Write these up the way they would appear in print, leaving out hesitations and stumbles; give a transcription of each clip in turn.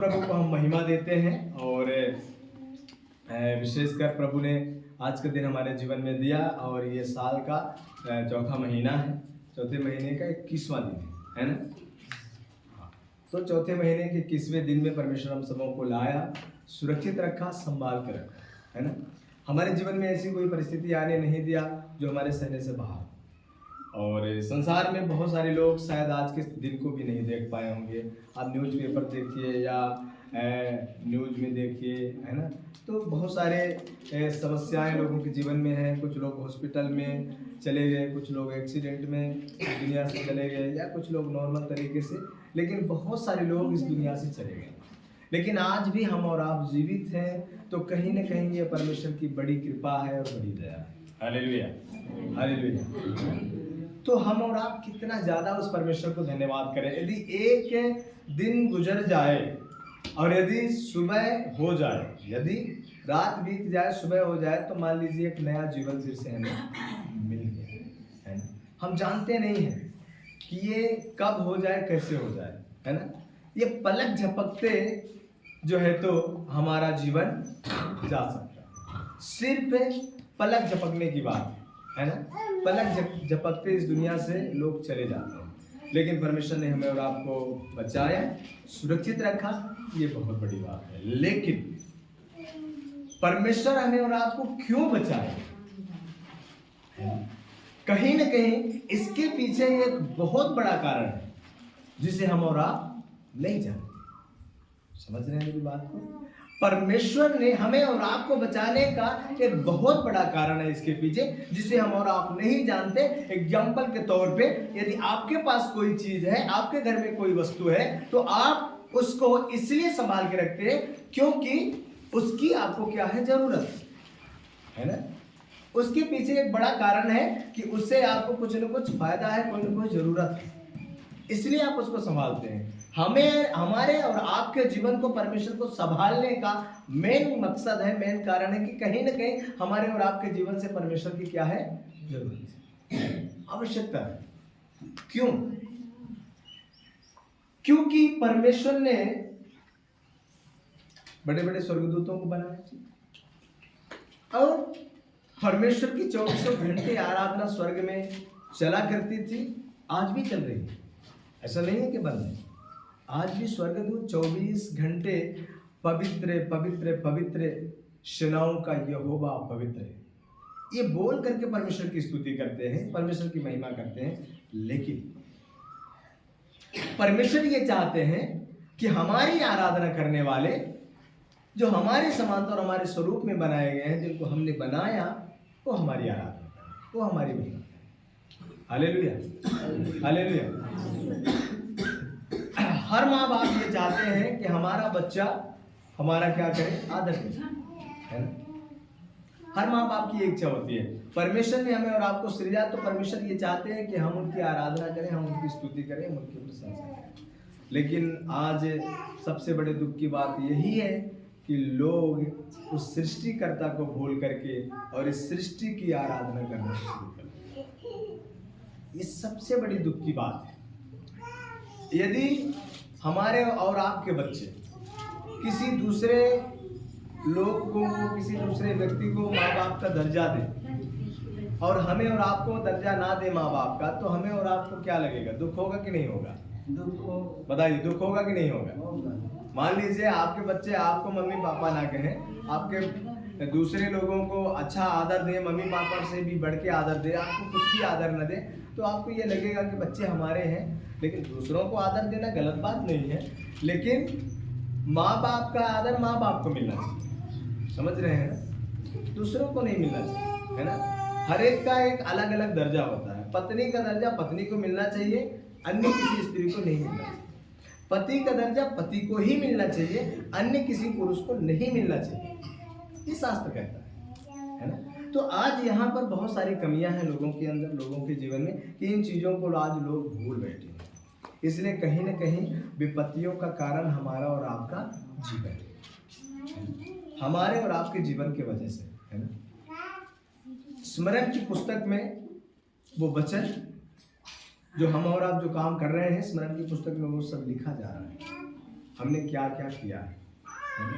प्रभु को हम महिमा देते हैं और विशेषकर प्रभु ने आज का दिन हमारे जीवन में दिया और ये साल का चौथा महीना है। चौथे महीने का 21वां दिन है ना। तो चौथे महीने के 21वें दिन में परमेश्वर हम सबों को लाया, सुरक्षित रखा, संभाल कर रखा, है ना। हमारे जीवन में ऐसी कोई परिस्थिति आने नहीं दिया जो हमारे सहने से बाहर। और संसार में बहुत सारे लोग शायद आज के दिन को भी नहीं देख पाए होंगे। आप न्यूज़ पेपर देखिए या न्यूज़ में देखिए, है ना। तो बहुत सारे समस्याएं लोगों के जीवन में हैं। कुछ लोग हॉस्पिटल में चले गए, कुछ लोग एक्सीडेंट में दुनिया से चले गए, या कुछ लोग नॉर्मल तरीके से, लेकिन बहुत सारे लोग इस दुनिया से चले गए। लेकिन आज भी हम और आप जीवित हैं तो कहीं ना कहीं ये परमेश्वर की बड़ी कृपा है और बड़ी दया है। Hallelujah, hallelujah. तो हम और आप कितना ज़्यादा उस परमेश्वर को धन्यवाद करें। यदि एक दिन गुजर जाए और यदि सुबह हो जाए, यदि रात बीत जाए, सुबह हो जाए, तो मान लीजिए एक नया जीवन फिर से हमें मिल गया, है ना। हम जानते नहीं हैं कि ये कब हो जाए, कैसे हो जाए, है ना। ये पलक झपकते जो है तो हमारा जीवन जा सकता है। सिर्फ पलक झपकने की बात है ना। पलक झपकते इस दुनिया से लोग चले जाते हैं, लेकिन परमेश्वर ने हमें और आपको बचाया, सुरक्षित रखा, ये बहुत बड़ी बात है। लेकिन परमेश्वर हमें और आपको क्यों बचाए, कहीं ना कहीं इसके पीछे एक बहुत बड़ा कारण है जिसे हम और आप नहीं जानते। समझ रहे हैं मेरी बात को। परमेश्वर ने हमें और आपको बचाने का एक बहुत बड़ा कारण है इसके पीछे, जिसे हम और आप नहीं जानते। एग्जाम्पल के तौर पे, यदि आपके पास कोई चीज है, आपके घर में कोई वस्तु है, तो आप उसको इसलिए संभाल के रखते हैं क्योंकि उसकी आपको क्या है, जरूरत है ना। उसके पीछे एक बड़ा कारण है कि उससे आपको कुछ न कुछ फायदा है, कोई न कोई जरूरत है, इसलिए आप उसको संभालते हैं। हमें, हमारे और आपके जीवन को परमेश्वर को संभालने का मेन मकसद है, मेन कारण है कि कहीं ना कहीं हमारे और आपके जीवन से परमेश्वर की क्या है, जरूरत, आवश्यकता है। क्यों? क्योंकि परमेश्वर ने बड़े बड़े स्वर्गदूतों को बनाया और परमेश्वर की 24 घंटे आराधना स्वर्ग में चला करती थी, आज भी चल रही है। ऐसा नहीं है कि बंद है, आज भी स्वर्गदूत 24 घंटे पवित्र पवित्र पवित्र सेनाओं का यहोवा पवित्र है, ये बोल करके परमेश्वर की स्तुति करते हैं, परमेश्वर की महिमा करते हैं। लेकिन परमेश्वर ये चाहते हैं कि हमारी आराधना करने वाले, जो हमारे समानता और हमारे स्वरूप में बनाए गए हैं, जिनको हमने बनाया, वो हमारी आराधना करें, वो हमारी महिमा करें। Hallelujah, hallelujah. हर माँ बाप ये चाहते हैं कि हमारा बच्चा हमारा क्या करे, आदर करे, है ना। हर माँ बाप की एक इच्छा होती है। परमेश्वर ने हमें और आपको सृजा, तो परमेश्वर ये चाहते हैं कि हम उनकी आराधना करें, हम उनकी स्तुति करें, हम उनकी प्रशंसा करें। लेकिन आज सबसे बड़े दुख की बात यही है कि लोग उस सृष्टिकर्ता को भूल करके और इस सृष्टि की आराधना करना शुरू कर देते। ये सबसे बड़ी दुख की बात है। यदि हमारे और आपके बच्चे किसी दूसरे लोग को, किसी दूसरे व्यक्ति को माँ बाप का दर्जा दे और हमें और आपको दर्जा ना दे माँ बाप का, तो हमें और आपको क्या लगेगा, दुख होगा कि नहीं होगा? बताइए, दुख होगा कि नहीं होगा? मान लीजिए आपके बच्चे आपको मम्मी पापा ना कहें, आपके दूसरे लोगों को अच्छा आदर दे, मम्मी पापा से भी बढ़ के आदर दे, आपको कुछ भी आदर न दे, तो आपको ये लगेगा कि बच्चे हमारे हैं। लेकिन दूसरों को आदर देना गलत बात नहीं है, लेकिन माँ बाप का आदर माँ बाप को मिलना चाहिए। समझ रहे हैं ना? दूसरों को नहीं मिलना चाहिए, है ना। हर एक का एक अलग अलग दर्जा होता है। पत्नी का दर्जा पत्नी को मिलना चाहिए, अन्य किसी स्त्री को नहीं मिलना चाहिए। पति का दर्जा पति को ही मिलना चाहिए, अन्य किसी पुरुष को नहीं मिलना चाहिए, ये शास्त्र कहता है ना। तो आज यहाँ पर बहुत सारी कमियां हैं लोगों के अंदर, लोगों के जीवन में, कि इन चीज़ों को आज लोग भूल बैठे हैं। इसलिए कहीं ना कहीं विपत्तियों का कारण हमारा और आपका जीवन है, हमारे और आपके जीवन के वजह से, है ना। स्मरण की पुस्तक में वो वचन जो हम और आप जो काम कर रहे हैं, स्मरण की पुस्तक में वो सब लिखा जा रहा है। हमने क्या क्या किया है ना?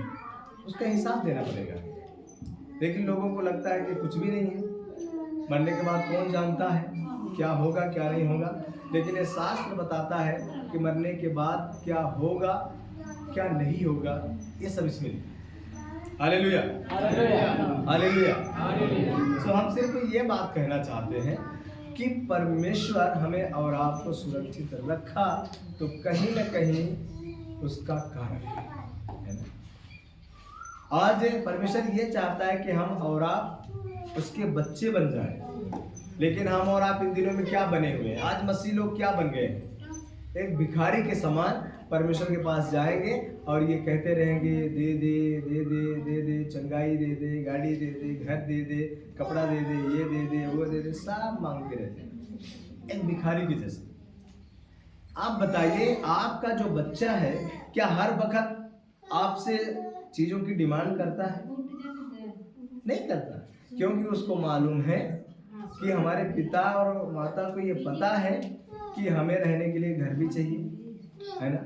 उसका हिसाब देना पड़ेगा। लेकिन लोगों को लगता है कि कुछ भी नहीं है, मरने के बाद कौन जानता है क्या होगा क्या नहीं होगा। लेकिन ये शास्त्र बताता है कि मरने के बाद क्या होगा क्या नहीं होगा, ये सब इसमें लिखा है। Hallelujah, hallelujah. तो हम सिर्फ ये बात कहना चाहते हैं कि परमेश्वर हमें और आपको सुरक्षित रखा तो कहीं न कहीं उसका कारण है ना। आज परमेश्वर ये चाहता है कि हम और आप उसके बच्चे बन जाएं, लेकिन हम और आप इन दिनों में क्या बने हुए हैं? आज मसीह लोग क्या बन गए हैं? एक भिखारी के समान परमेश्वर के पास जाएंगे और ये कहते रहेंगे, दे दे दे दे दे दे, चंगाई दे दे, गाड़ी दे दे, घर दे दे, कपड़ा दे दे, ये दे दे, वो दे दे, सब मांगते रहते हैं एक भिखारी के जैसे। आप बताइए, आपका जो बच्चा है क्या हर वक्त आपसे चीजों की डिमांड करता है? नहीं करता, क्योंकि उसको मालूम है कि हमारे पिता और माता को ये पता है कि हमें रहने के लिए घर भी चाहिए, है ना।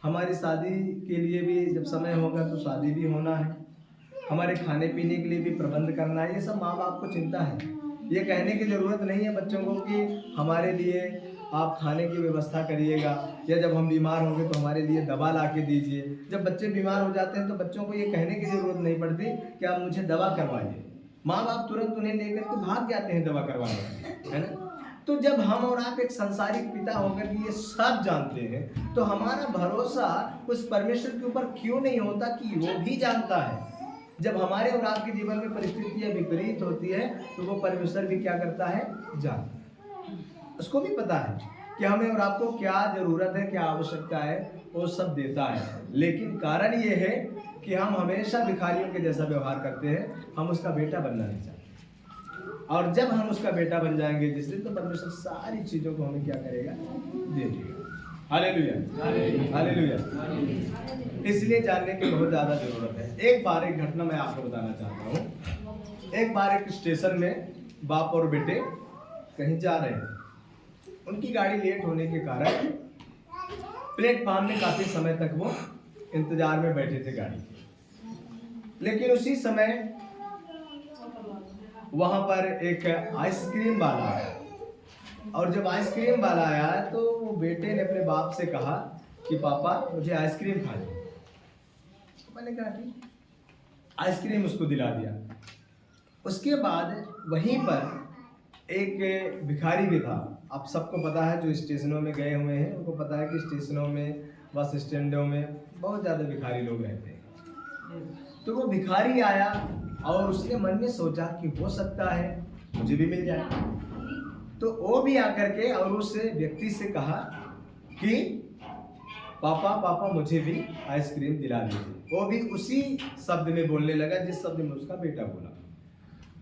हमारी शादी के लिए भी जब समय होगा तो शादी भी होना है, हमारे खाने पीने के लिए भी प्रबंध करना है। ये सब माँ बाप को चिंता है। ये कहने की ज़रूरत नहीं है बच्चों को कि हमारे लिए आप खाने की व्यवस्था करिएगा, या जब हम बीमार होंगे तो हमारे लिए दवा ला के दीजिए। जब बच्चे बीमार हो जाते हैं तो बच्चों को ये कहने की ज़रूरत नहीं पड़ती कि आप मुझे दवा करवाइए। माँ बाप तुरंत उन्हें लेकर के भाग जाते हैं दवा करवाने, है ना। तो जब हम और आप एक संसारिक पिता होकर के ये सब जानते हैं तो हमारा भरोसा उस परमेश्वर के ऊपर क्यों नहीं होता कि वो भी जानता है। जब हमारे और आपके जीवन में परिस्थितियां विपरीत होती है तो वो परमेश्वर भी क्या करता है, जानता है। उसको भी पता है कि हमें और आपको क्या जरूरत है, क्या आवश्यकता है, वो सब देता है। लेकिन कारण ये है कि हम हमेशा भिखारियों के जैसा व्यवहार करते हैं, हम उसका बेटा बनना नहीं चाहते। और जब हम उसका बेटा बन जाएंगे जिस दिन, तो परमेश्वर सारी चीजों को हमें क्या करेगा, दे देगा। Hallelujah, hallelujah. इसलिए जानने की बहुत ज्यादा जरूरत है। एक बार एक घटना मैं आपको बताना चाहता हूँ। एक बार एक स्टेशन में बाप और बेटे कहीं जा रहे थे। उनकी गाड़ी लेट होने के कारण प्लेटफार्म में काफी समय तक वो इंतजार में बैठे थे गाड़ी के। लेकिन उसी समय वहां पर एक आइसक्रीम वाला आया, और जब आइसक्रीम वाला आया तो वो बेटे ने अपने बाप से कहा कि पापा मुझे आइसक्रीम खानी। मैंने कहा ठीक, आइसक्रीम उसको दिला दिया। उसके बाद वहीं पर एक भिखारी भी था। आप सबको पता है, जो स्टेशनों में गए हुए हैं उनको पता है कि स्टेशनों में, बस स्टैंडों में बहुत ज़्यादा भिखारी लोग रहते हैं। तो वो भिखारी आया और उसने मन में सोचा कि हो सकता है मुझे भी मिल जाए। तो वो भी आकर के और उस व्यक्ति से कहा कि पापा पापा मुझे भी आइसक्रीम दिला दीजिए। वो भी उसी शब्द में बोलने लगा जिस शब्द में उसका बेटा बोला।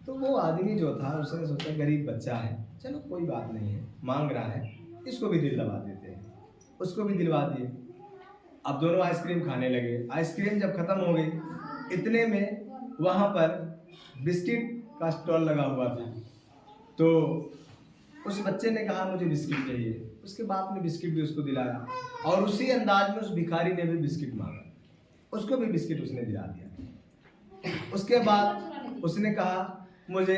तो वो आदमी जो था उसने सोचा गरीब बच्चा है, चलो कोई बात नहीं है, मांग रहा है, इसको भी दिलवा देते हैं। उसको भी दिलवा दिए। अब दोनों आइसक्रीम खाने लगे। आइसक्रीम जब खत्म हो गई, इतने में वहाँ पर बिस्किट का स्टॉल लगा हुआ था। तो उस बच्चे ने कहा मुझे बिस्किट चाहिए। उसके बाप ने बिस्किट भी उसको दिलाया, और उसी अंदाज में उस भिखारी ने भी बिस्किट मांगा, उसको भी बिस्किट उसने दिला दिया। उसके बाद उसने कहा मुझे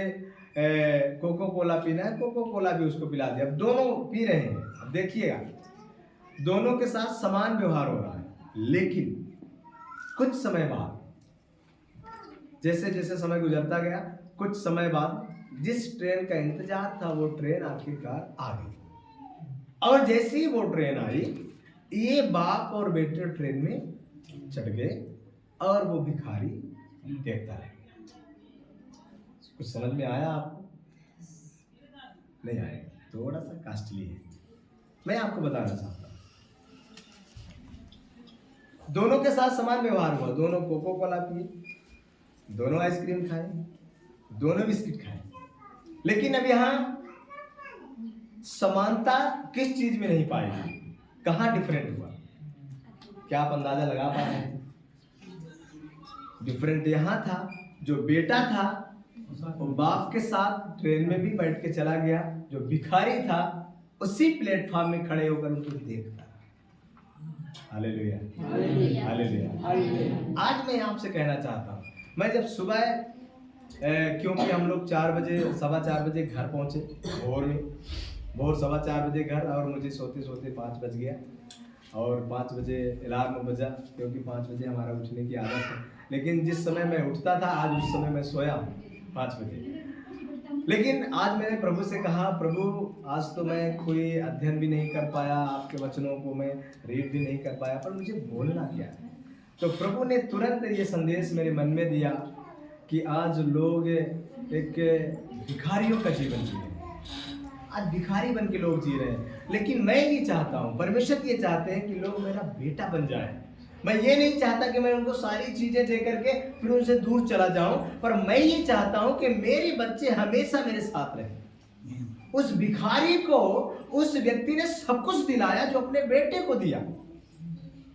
कोको कोला पीना है, कोको कोला भी उसको पिला दिया। अब दोनों पी रहे हैं। अब देखिएगा, दोनों के साथ समान व्यवहार हो रहा है। लेकिन कुछ समय बाद, जैसे जैसे समय गुजरता गया, कुछ समय बाद जिस ट्रेन का इंतजार था वो ट्रेन आखिरकार आ गई। और जैसे ही वो ट्रेन आई, ये बाप और बेटे ट्रेन में चढ़ गए और वो भिखारी देखता रह गया। कुछ समझ में आया आपको? नहीं आया, थोड़ा सा कॉस्टली है। मैं आपको बताना चाहता हूं, दोनों के साथ समान व्यवहार हुआ। दोनों कोको कोला पिए, दोनों आइसक्रीम खाए, दोनों बिस्किट खाए। लेकिन अब यहां समानता किस चीज में नहीं पाएगी? कहां डिफरेंट हुआ? क्या आप अंदाजा लगा पा रहे हैं? डिफरेंट यहां था, जो बेटा था वो बाप के साथ ट्रेन में भी बैठ के चला गया, जो भिखारी था उसी प्लेटफॉर्म में खड़े होकर उनको देखता रहा। Hallelujah, hallelujah. आज मैं आपसे कहना चाहता हूँ, मैं जब सुबह क्योंकि हम लोग 4 बजे 4:15 बजे घर पहुँचे, भोर 4:15 बजे घर, और मुझे सोते सोते 5 बज गया, और 5 बजे अलार्म बजा, क्योंकि 5 बजे हमारा उठने की आदत है। लेकिन जिस समय मैं उठता था, आज उस समय मैं सोया 5 बजे। लेकिन आज मैंने प्रभु से कहा, प्रभु आज तो मैं कोई अध्ययन भी नहीं कर पाया, आपके वचनों को मैं रीड भी नहीं कर पाया, पर मुझे बोलना क्या है। तो प्रभु ने तुरंत ये संदेश मेरे मन में दिया कि आज लोग एक भिखारियों का जीवन जी रहे हैं, आज भिखारी बन के लोग जी रहे हैं। लेकिन मैं ये चाहता हूँ, परमेश्वर ये चाहते हैं कि लोग मेरा बेटा बन जाए। मैं ये नहीं चाहता कि मैं उनको सारी चीजें दे करके फिर उनसे दूर चला जाऊं, पर मैं ये चाहता हूं कि मेरे बच्चे हमेशा मेरे साथ रहें। उस भिखारी को उस व्यक्ति ने सब कुछ दिलाया जो अपने बेटे को दिया,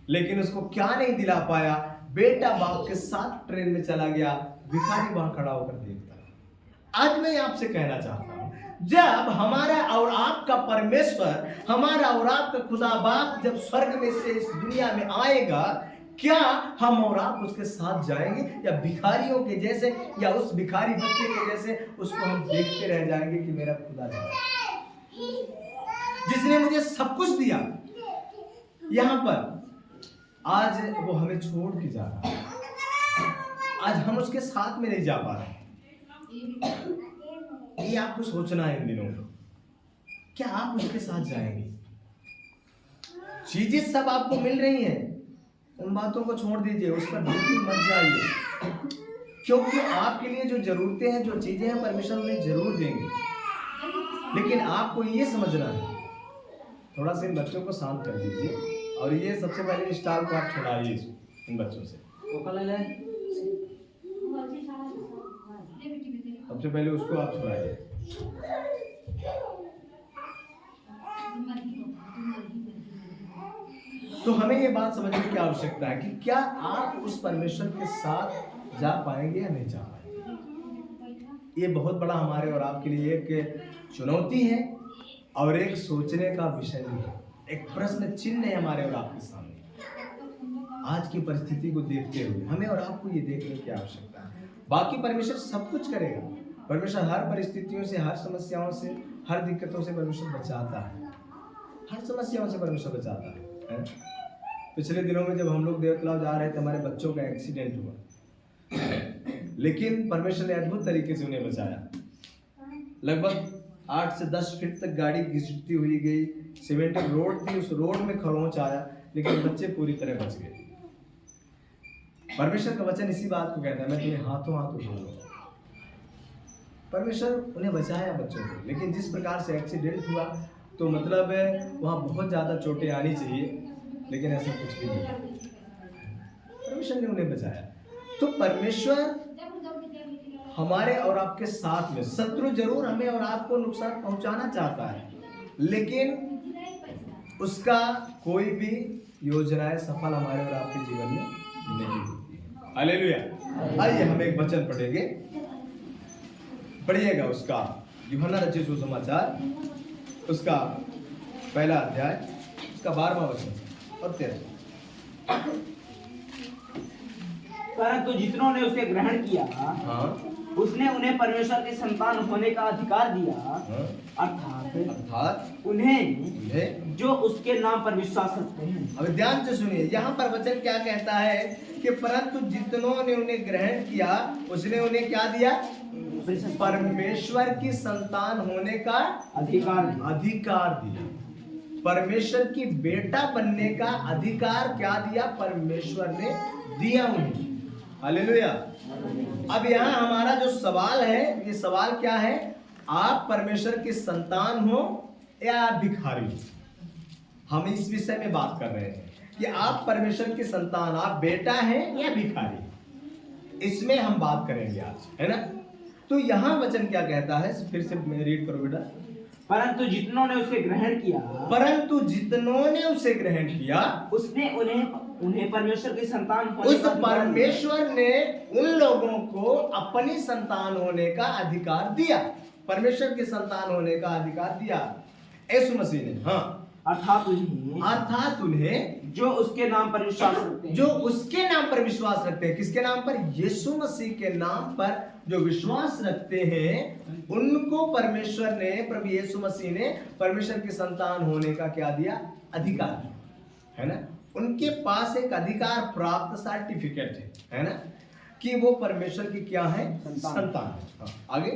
लेकिन उसको क्या नहीं दिला पाया। बेटा बाप के साथ ट्रेन में चला गया, भिखारी वहां खड़ा होकर देखता रहा। आज मैं आपसे कहना चाहता हूं, जब हमारा और आपका परमेश्वर, हमारा और आपका खुदा बाप जब स्वर्ग में से इस दुनिया में आएगा, क्या हम और आप उसके साथ जाएंगे, या भिखारियों के जैसे, या उस भिखारी बच्चे के जैसे उसको हम देखते रह जाएंगे कि मेरा खुदा जाए जिसने मुझे सब कुछ दिया, यहां पर आज वो हमें छोड़ के जा रहा है, आज हम उसके साथ में नहीं जा पा रहे। ये आपको सोचना है इन दिनों में, क्या आप उसके साथ जाएंगे? चीजें सब आपको मिल रही हैं, उन बातों को छोड़ दीजिए, उस पर बिल्कुल मत जाइए, क्योंकि आपके लिए जो जरूरतें हैं, जो चीजें हैं, परमेश्वर उन्हें जरूर देंगे। लेकिन आपको ये समझना है, थोड़ा सा इन बच्चों को शांत कर दीजिए, और ये सबसे पहले इस टाल को आप छुड़ाइए इन बच्चों से। सबसे पहले उसको आप छुड़ाइए। तो हमें ये बात समझने की आवश्यकता है कि क्या आप उस परमेश्वर के साथ जा पाएंगे या नहीं जा पाएंगे। ये बहुत बड़ा हमारे और आपके लिए एक चुनौती है, और एक सोचने का विषय भी है, एक प्रश्न चिन्ह है हमारे और आपके सामने। आज की परिस्थिति को देखते हुए हमें और आपको ये देखने की आवश्यकता है। बाकी परमेश्वर सब कुछ करेगा, परमेश्वर हर परिस्थितियों से, हर समस्याओं से, हर दिक्कतों से परमेश्वर बचाता है, हर समस्याओं से परमेश्वर बचाता है। पिछले दिनों में जब हम लोग देवतलाव जा रहे थे, हमारे बच्चों का एक्सीडेंट हुआ, लेकिन परमेश्वर ने अद्भुत तरीके से उन्हें बचाया। लगभग 8 से 10 फीट तक गाड़ी घिसटती हुई गई, सीमेंटेड रोड थी, उस रोड में खरोंच आया, लेकिन बच्चे पूरी तरह बच गए। परमेश्वर का वचन इसी बात को कहता है, मैं तुम्हें हाथों हाथों जोड़ूंगा। परमेश्वर उन्हें बचाया बच्चों को, लेकिन जिस प्रकार से एक्सीडेंट हुआ, तो मतलब वहाँ बहुत ज़्यादा चोटें आनी चाहिए, लेकिन ऐसा कुछ भी नहीं, परमेश्वर ने उन्हें बचाया। तो परमेश्वर हमारे और आपके साथ में, शत्रु जरूर हमें और आपको नुकसान पहुंचाना चाहता है, लेकिन उसका कोई भी योजनाएं सफल हमारे और आपके जीवन में नहीं होती है। हालेलुया। आइए हम एक वचन पढ़ेंगे, पढ़िएगा उसका, यूहन्ना रचित सुसमाचार, उसका 1 अध्याय, उसका 12वां वचन और 13। परंतु जितनों ने उसे ग्रहण किया, उसने उन्हें परमेश्वर के संतान होने का अधिकार दिया, अर्थात उन्हें जो उसके नाम पर विश्वास करते हैं। अब ध्यान से सुनिए, यहाँ पर वचन क्या कहता है कि परंतु जितनों ने उन्हें ग्रहण किया, उसने उन्हें क्या दिया? परमेश्वर की संतान होने का अधिकार दिया। परमेश्वर की बेटा बनने का अधिकार क्या दिया? परमेश्वर ने दिया उन्हें। हालेलुया। अब यहाँ हमारा जो सवाल है, ये सवाल क्या है? आप परमेश्वर की संतान हो या भिखारी? हम इस विषय में बात कर रहे हैं कि आप परमेश्वर की संतान, आप बेटा हैं या भिखारी, इसमें हम बात करेंगे आज, है ना? तो यहाँ वचन क्या कहता है, फिर से रीड करो बेटा। परंतु जितनों ने उसे ग्रहण किया, परंतु जितनों ने उसे ग्रहण किया, उसने उन्हें परमेश्वर की संतान होने उस परमेश्वर ने उन लोगों को अपनी संतान होने का अधिकार दिया। परमेश्वर की संतान होने का अधिकार दिया यीशु मसीह ने। हाँ, अर्थात उन्हें जो उसके नाम पर विश्वास रखते हैं। जो उसके नाम पर विश्वास रखते हैं। किसके नाम पर? यीशु मसीह के नाम पर जो विश्वास रखते हैं उनको परमेश्वर ने, प्रभु यीशु मसीह ने परमेश्वर की संतान होने का क्या दिया? अधिकार, है ना। उनके पास एक अधिकार प्राप्त सर्टिफिकेट है ना, कि वो परमेश्वर की क्या है? संतान है। हाँ, आगे।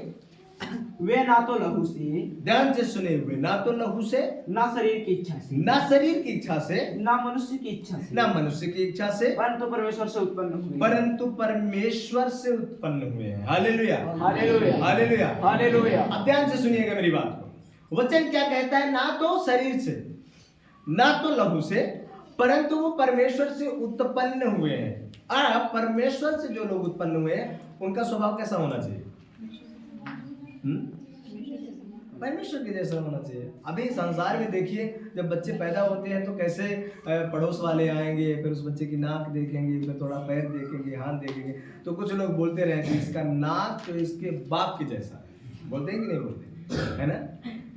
वे ना तो लहू से, ध्यान से सुने हुए, ना तो लहू से, ना शरीर की इच्छा से, ना शरीर की इच्छा से, ना मनुष्य की इच्छा से, ना मनुष्य की इच्छा से, परंतु परमेश्वर से उत्पन्न हुए, परंतु परमेश्वर से उत्पन्न हुए हैं। Hallelujah, hallelujah, hallelujah, hallelujah. अब ध्यान से सुनिएगा मेरी बात को। वचन क्या कहता है? ना तो शरीर से, ना तो लहू से, परंतु वो परमेश्वर से उत्पन्न हुए हैं। अब परमेश्वर से जो लोग उत्पन्न हुए हैं उनका स्वभाव कैसा होना चाहिए? परमेश्वर के जैसा होना चाहिए। अभी संसार में देखिए, जब बच्चे पैदा होते हैं तो कैसे पड़ोस वाले आएंगे, फिर उस बच्चे की नाक देखेंगे, फिर थोड़ा पैर देखेंगे, हाथ देखेंगे, तो कुछ लोग बोलते रहते हैं इसका नाक तो इसके बाप के जैसा है। बोलते हैं कि नहीं बोलते? है ना।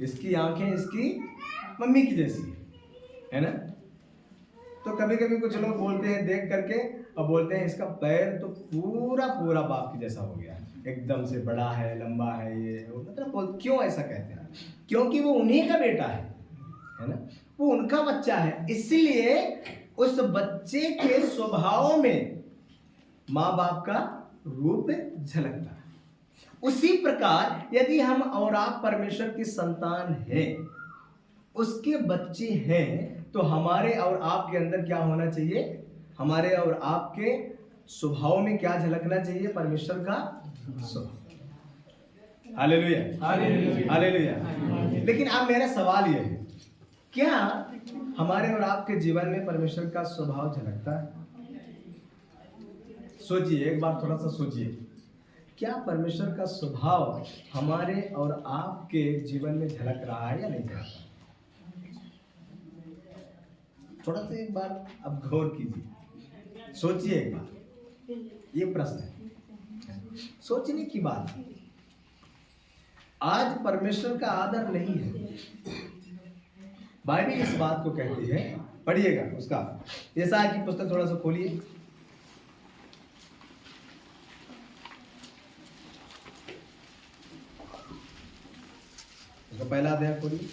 इसकी आंखें इसकी मम्मी की जैसी है ना। तो कभी कभी कुछ लोग बोलते हैं देख करके, और बोलते हैं इसका पैर तो पूरा पूरा बाप की जैसा हो गया, एकदम से बड़ा है, लंबा है ये। मतलब क्यों ऐसा कहते हैं? क्योंकि वो उन्हीं का बेटा है ना, वो उनका बच्चा है, इसलिए उस बच्चे के स्वभाव में माँ बाप का रूप झलकता है। उसी प्रकार यदि हम और आप परमेश्वर की संतान हैं, उसके बच्चे हैं, तो हमारे और आपके अंदर क्या होना चाहिए? हमारे और आपके स्वभाव में क्या झलकना चाहिए? परमेश्वर का स्वभाव। Hallelujah, hallelujah, hallelujah. लेकिन अब मेरा सवाल यह है, क्या हमारे और आपके जीवन में परमेश्वर का स्वभाव झलकता है? सोचिए, एक बार थोड़ा सा सोचिए, क्या परमेश्वर का स्वभाव हमारे और आपके जीवन में झलक रहा है या नहीं झलक रहा? थोड़ा सा एक बार अब गौर कीजिए, सोचिए एक बार। ये प्रश्न है, सोचने की बात है। आज परमेश्वर का आदर नहीं है। बाइबल इस बात को कहती है, पढ़िएगा उसका, यशायाह की पुस्तक थोड़ा सा खोलिए, उसका पहला अध्याय खोलिए,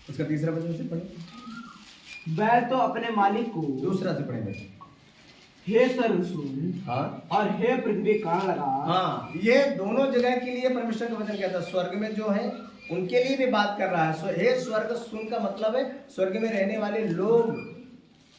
उसका तीसरा वचन से पढ़े। बैल तो अपने मालिक को, दूसरा से पढ़ेंगे। हे स्वर्ग सुन, हाँ, और हे पृथ्वी कान लगा। हाँ, ये दोनों जगह के लिए परमेश्वर का वचन कहता है। स्वर्ग में जो है उनके लिए भी बात कर रहा है। हे स्वर्ग सुन का मतलब है स्वर्ग में रहने वाले लोग,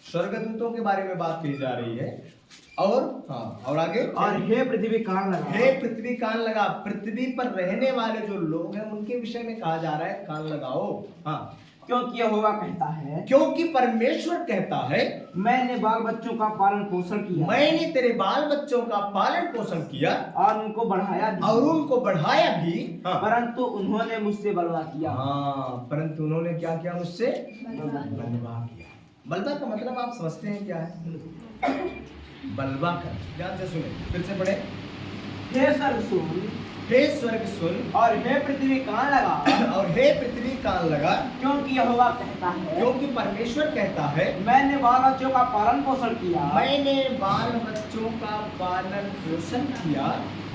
स्वर्गदूतों के बारे में बात की जा रही है। और हाँ, और आगे, और हे पृथ्वी कान लगा। हे पृथ्वी कान लगा। पृथ्वी पर रहने वाले जो लोग हैं उनके विषय में कहा जा रहा है कान लगाओ। हाँ, क्योंकि यहोवा कहता है, क्योंकि परमेश्वर कहता है, मैंने बाल बच्चों का पालन पोषण किया, मैंने तेरे बाल बच्चों का पालन पोषण किया और उनको बढ़ाया भी, और उनको बढ़ाया भी। हाँ, परंतु उन्होंने मुझसे बलवा किया। हाँ, परंतु उन्होंने क्या किया? मुझसे बलवा किया। बलवा का मतलब आप समझते हैं क्या है? बलवा कर, ध्यान से सुने, फिर से पढ़े। हे स्वर्ग सुन, हे स्वर्ग सुन, और हे पृथ्वी कान लगा, और हे पृथ्वी कान लगा, क्योंकि यहोवा कहता है, क्योंकि परमेश्वर कहता है, मैंने बाल बच्चों का पालन पोषण किया, मैंने बाल बच्चों का पालन पोषण किया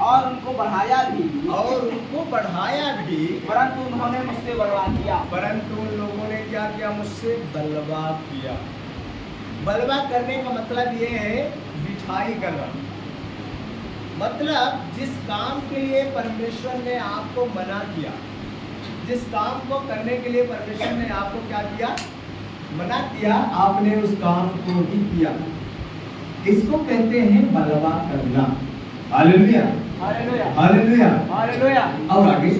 और उनको बढ़ाया भी, और उनको बढ़ाया भी, परंतु उन्होंने मुझसे बलवा किया। परंतु उन लोगों ने क्या किया? मुझसे बलवा किया। बलवा करने का मतलब ये है बिठाई करना। मतलब जिस काम के लिए परमेश्वर ने आपको मना किया, जिस काम को करने के लिए परमेश्वर ने आपको क्या किया? मना किया, आपने उस काम को ही किया। इसको कहते हैं बलवा करना। Hallelujah, hallelujah, hallelujah, hallelujah. और आगे,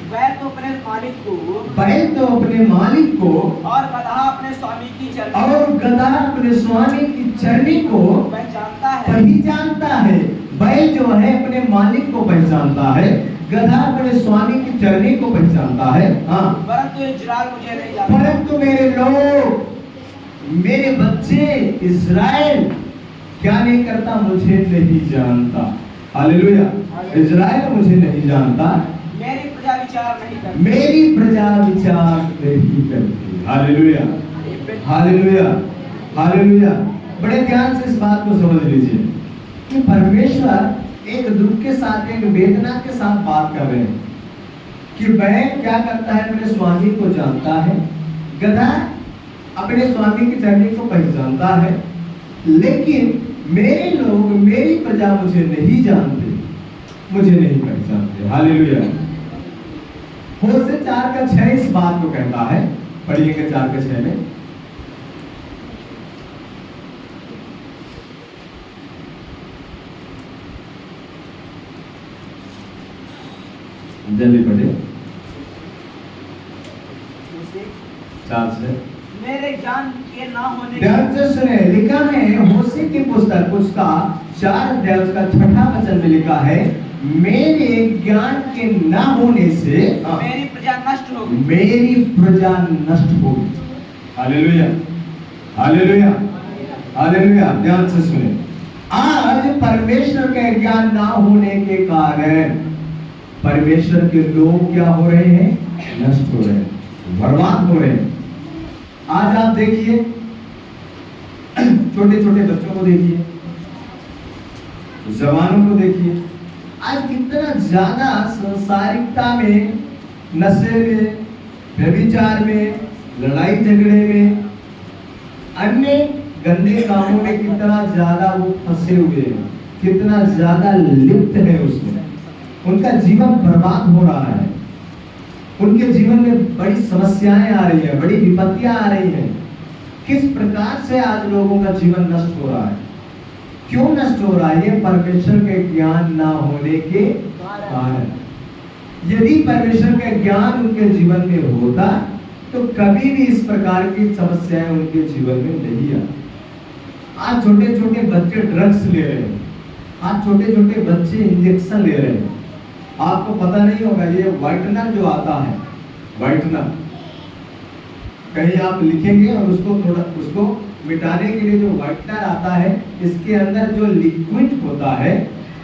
बैल तो अपने मालिक को, बैल तो अपने मालिक को, और गदहा अपने स्वामी की चरनी, और गधा अपने स्वामी की चरनी को पहचानता है। पहचानता है। बैल जो है अपने मालिक को पहचानता है, गधा अपने स्वामी की चरनी को पहचानता है। हाँ, परंतु इजराइल मुझे नहीं जानता। परंतु मेरे लोग, मेरे बच्चे इस्राएल क्या नहीं करता? मुझे नहीं जानता। हालेलुया। इज़राइल मुझे नहीं जानता, मेरी प्रजा विचार नहीं करती, मेरी प्रजा विचार नहीं करती। Hallelujah, hallelujah, hallelujah. बड़े ध्यान से इस बात को समझ लीजिए कि परमेश्वर एक दुख के साथ, एक वेदना के साथ बात कर रहे हैं कि बैल क्या करता है, अपने स्वामी को जानता है, गधा अपने स्वामी की चरनी को पहचानता है, लेकिन मेरे लोग, मेरी प्रजा मुझे नहीं जानते, मुझे नहीं पहचानते। हालेलुया। होशे 4:6 इस बात को कहता है, पढ़िएगा 4:6 में। जल्दी पढ़े। 4:6 मेरे ज्ञान के ना होने, ध्यान से सुने, लिखा है होशे की पुस्तक उसका 4 अध्याय उसका 6वां वचन में लिखा है, मेरे ज्ञान के ना होने से मेरी प्रजा नष्ट होगी, मेरी प्रजा नष्ट होगी। Hallelujah, hallelujah, hallelujah. ध्यान से सुने, आज परमेश्वर के ज्ञान ना होने के कारण परमेश्वर के लोग क्या हो रहे हैं, नष्ट हो रहे हैं, बर्बाद हो रहे हैं। आज आप देखिए, छोटे छोटे बच्चों को देखिए, जवानों को देखिए, आज कितना ज्यादा संसारिकता में, नशे में, व्यभिचार में, लड़ाई झगड़े में, अन्य गंदे कामों में कितना ज्यादा वो फंसे हुए हैं, कितना ज्यादा लिप्त है उसमें, उनका जीवन बर्बाद हो रहा है, उनके जीवन में बड़ी समस्याएं आ रही हैं, बड़ी विपत्तियां आ रही हैं। किस प्रकार से आज लोगों का जीवन नष्ट हो रहा है, क्यों नष्ट हो रहा है? ये परमेश्वर के ज्ञान ना होने के कारण। यदि परमेश्वर का ज्ञान उनके जीवन में होता तो कभी भी इस प्रकार की समस्याएं उनके जीवन में नहीं आती। आज छोटे छोटे बच्चे ड्रग्स ले रहे हैं, आज छोटे छोटे बच्चे इंजेक्शन ले रहे हैं। आपको पता नहीं होगा, ये व्हाइटनर जो आता है, व्हाइटनर कहीं आप लिखेंगे और उसको मिटाने के लिए जो व्हाइटनर आता है, इसके अंदर जो लिक्विड होता है,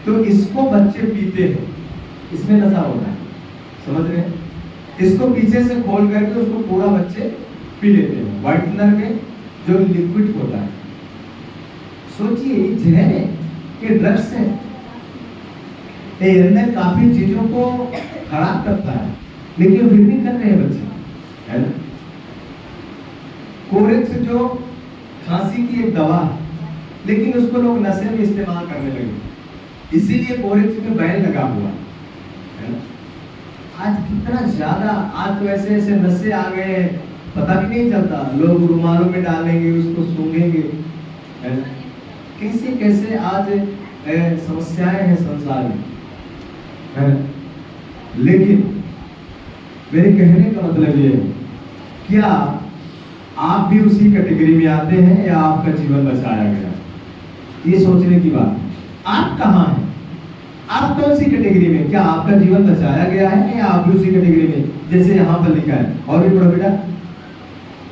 तो इसको बच्चे पीते हैं, इसमें नशा होता है, समझ रहे हैं? इसको पीछे से खोल करके उसको पूरा बच्चे पी लेते हैं, व्हाइटनर में जो लिक्विड होता है। सोचिए, जहर है, ये ड्रग्स है, ये अंदर काफी चीजों को खराब करता है, लेकिन फिर भी कर रहे हैं बच्चे, है ना? कोरेक्स जो खांसी की एक दवा, लेकिन उसको लोग नशे में इस्तेमाल करने लगे, इसीलिए कोरेक्स में बैन लगा हुआ है ना? आज कितना ज्यादा, आज तो ऐसे ऐसे नशे आ गए हैं, पता भी नहीं चलता, लोग रुमालों में डालेंगे, उसको सूंघेंगे, है ना? कैसे कैसे आज समस्याएं हैं संसार में, है ना? लेकिन मेरे कहने का मतलब ये है, क्या आप भी उसी कैटेगरी में आते हैं या आपका जीवन बचाया गया? ये सोचने की बात। आप कहाँ हैं? आप कौन सी कैटेगरी में? क्या आपका जीवन बचाया गया है या आप भी उसी कैटेगरी में, जैसे यहाँ पर लिखा है? और भी पढ़ो बेटा।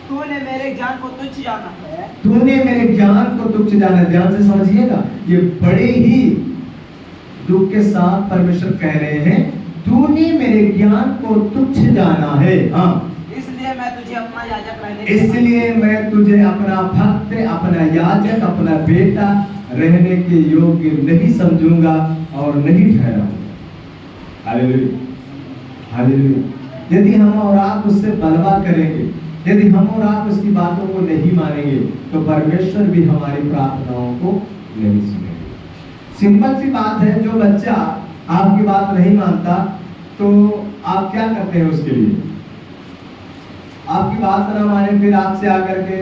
तूने मेरे ज्ञान को तुच्छ जाना है, तूने मेरे ज्ञान को तुच्छ जाना है। ध्यान से समझिएगा, ये बड़े ही दुख के साथ परमेश्वर कह रहे हैं, तूने मेरे ज्ञान को तुच्छ जाना है। हाँ, इसलिए मैं तुझे अपना याजक रहने, इसलिए मैं तुझे अपना भक्त, अपना याजक, अपना बेटा रहने के योग्य नहीं समझूंगा और नहीं ठहराऊंगा। Hallelujah, hallelujah. यदि हम और आप उससे बलवा करेंगे, यदि हम और आप उसकी बातों को नहीं मानेंगे, तो परमेश्वर भी हमारी प्रार्थनाओं को नहीं सुनेंगे। सिंपल सी बात है, जो बच्चा आपकी बात नहीं मानता तो आप क्या करते हैं उसके लिए? आपकी बात ना माने, फिर आपसे आकर के,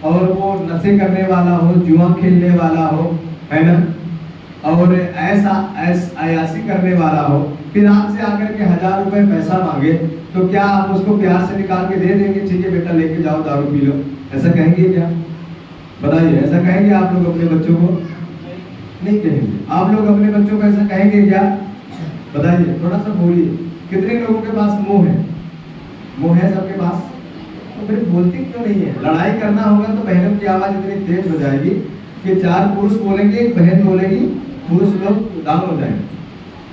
और वो नशे करने वाला हो, जुआ खेलने वाला हो, है ना, और ऐसा अयासी करने वाला हो, फिर आपसे आकर के 1000 रुपए पैसा मांगे, तो क्या आप उसको प्यार से निकाल के दे देंगे? ठीक है बेटा, लेके जाओ, दारू पी लो, ऐसा कहेंगे क्या? बताइए, ऐसा कहेंगे आप लोग अपने बच्चों को? नहीं कहेंगे। आप लोग अपने बच्चों को ऐसा कहेंगे क्या? बताइए, थोड़ा सा बोलिए। कितने लोगों के पास मुंह है? मुंह है सबके पास, तो फिर बोलती क्यों नहीं है? लड़ाई करना होगा तो बहनों की आवाज इतनी तेज हो जाएगी कि 4 पुरुष बोलेंगे, एक बहन बोलेगी, पुरुष लोग डाउन हो जाएंगे।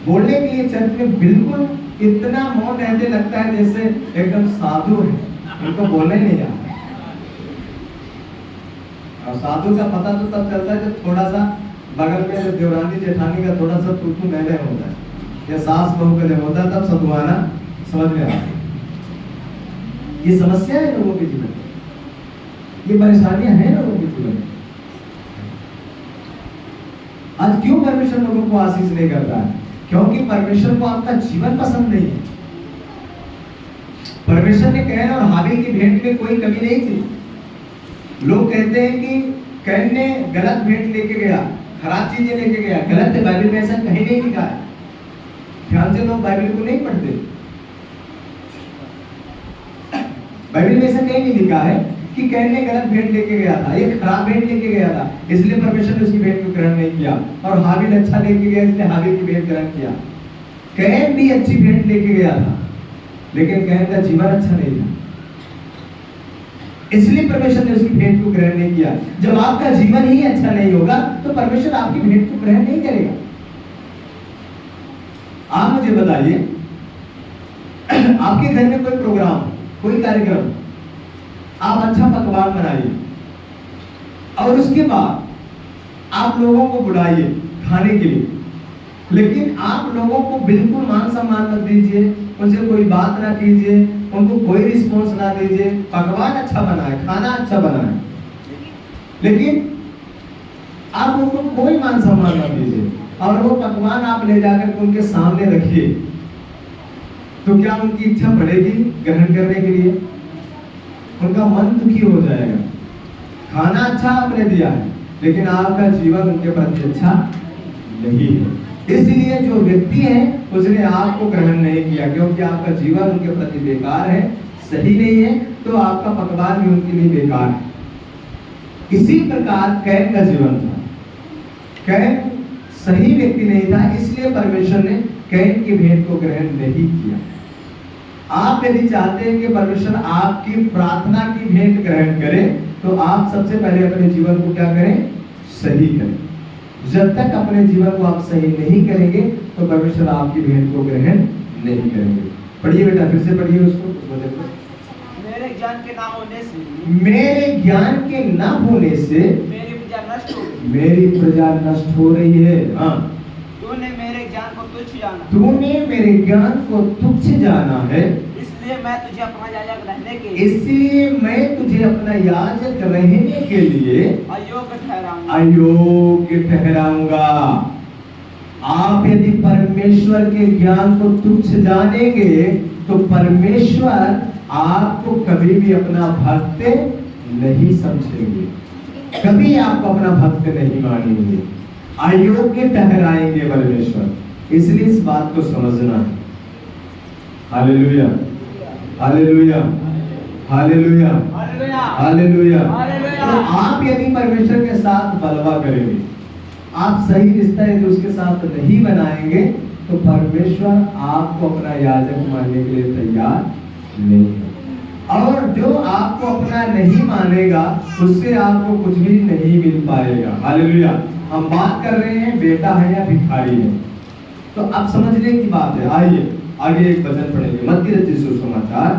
बोलने के लिए चर्च में बिल्कुल इतना मौन रहते, लगता है जैसे एकदम साधु है, इनको बोलना ही नहीं आता। और साधु का पता तो तब चलता है जब थोड़ा सा बगल में देवरानी जेठानी का थोड़ा सा तू मैंने होता है, या सास बहू का जब होता है तब साधुआना समझ में आता है। ये समस्या है लोगों के जीवन में, ये परेशानियां हैं लोगों के जीवन में। आज क्यों परमेश्वर लोगों को आशीष नहीं करता है? क्योंकि परमेश्वर को आपका जीवन पसंद नहीं है। परमेश्वर ने कैन और हाबिल की भेंट में कोई कमी नहीं थी। लोग कहते हैं कि कैन ने गलत भेंट लेके गया, खराब चीजें लेके गया, गलत है। बाइबल में ऐसा कहीं नहीं लिखा है। ध्यान से लोग बाइबल को नहीं पढ़ते। बाइबल में ऐसा कहीं नहीं लिखा है कि कैन ने गलत भेंट लेके गया था, ये खराब भेंट लेके गया था, इसलिए परमेश्वर ने उसकी भेंट को ग्रहण नहीं किया। और हाबिल अच्छा लेके गया, इसलिए हाबिल की भेंट ग्रहण किया। कैन भी अच्छी भेंट लेके गया था, लेकिन कैन का जीवन अच्छा नहीं था, इसलिए परमेश्वर ने उसकी भेंट को ग्रहण नहीं किया। जब आपका जीवन ही अच्छा नहीं होगा तो परमेश्वर आपकी भेंट को ग्रहण नहीं करेगा। आप मुझे बताइए, आपके घर में कोई प्रोग्राम, कोई कार्यक्रम, आप अच्छा पकवान बनाइए और उसके बाद आप लोगों को बुलाइए खाने के लिए, लेकिन आप लोगों को बिल्कुल मान सम्मान मत दीजिए, उनसे कोई बात ना कीजिए, उनको कोई रिस्पॉन्स ना दीजिए। पकवान अच्छा बनाए, खाना अच्छा बनाए, लेकिन आप उनको कोई मान सम्मान ना दीजिए और वो पकवान आप ले जाकर उनके सामने रखिए, तो क्या उनकी इच्छा बढ़ेगी ग्रहण करने के लिए? उनका मन दुखी हो जाएगा। खाना अच्छा आपने दिया है, लेकिन आपका जीवन उनके प्रति अच्छा नहीं है। इसलिए जो व्यक्ति है उसने आपको ग्रहण नहीं किया, क्योंकि आपका जीवन उनके प्रति बेकार है, सही नहीं है, तो आपका पकवान भी उनके लिए बेकार है। इसी प्रकार कैन का जीवन था। कैन सही व्यक्ति नहीं था, इसलिए परमेश्वर ने कैन की भेंट को ग्रहण नहीं किया। आप यदि चाहते हैं कि परमेश्वर आपकी प्रार्थना की भेंट ग्रहण करे, तो आप सबसे पहले अपने जीवन को क्या करें? सही करें। जब तक अपने जीवन को आप सही नहीं करेंगे तो परमेश्वर आपकी भेंट को ग्रहण नहीं करेंगे। पढ़िए बेटा, फिर से पढ़िए उसको, उस वचन को। मेरे ज्ञान के ना होने से, मेरे ज्ञान के ना होने से मेरी प्रजा नष्ट हो गई। मेरी प्रजा नष्ट हो रही है। हाँ, तूने मेरे ज्ञान को तुच्छ जाना, तूने मेरे ज्ञान को तुच्छ जाना है, इसलिए मैं तुझे अपना याजक रहने के इसलिए मैं तुझे अपना याजक रहने के लिए अयोग्य ठहराऊंगा। अयोग्य ठहराऊंगा। आप यदि परमेश्वर के ज्ञान को तुच्छ जानेंगे तो परमेश्वर आपको कभी भी अपना भक्त नहीं समझेंगे, कभी आपको अपना भक्त नहीं मानेंगे, अयोग्य ठहराएंगे परमेश्वर। इसलिए इस बात को समझना है। Hallelujah, hallelujah, hallelujah, hallelujah. तो आप यदि परमेश्वर के साथ बलवा करेंगे, आप सही रिश्ता यदि उसके साथ नहीं बनाएंगे, तो परमेश्वर आपको अपना याजक मानने के लिए तैयार नहीं है। और जो आपको अपना नहीं मानेगा उससे आपको कुछ भी नहीं मिल पाएगा। हालेलुया। हम बात कर रहे हैं बेटा है या भिखारी है, तो अब समझने की बात है। आइए आगे एक वचन पढ़ेंगे, मत्ती रचित सुसमाचार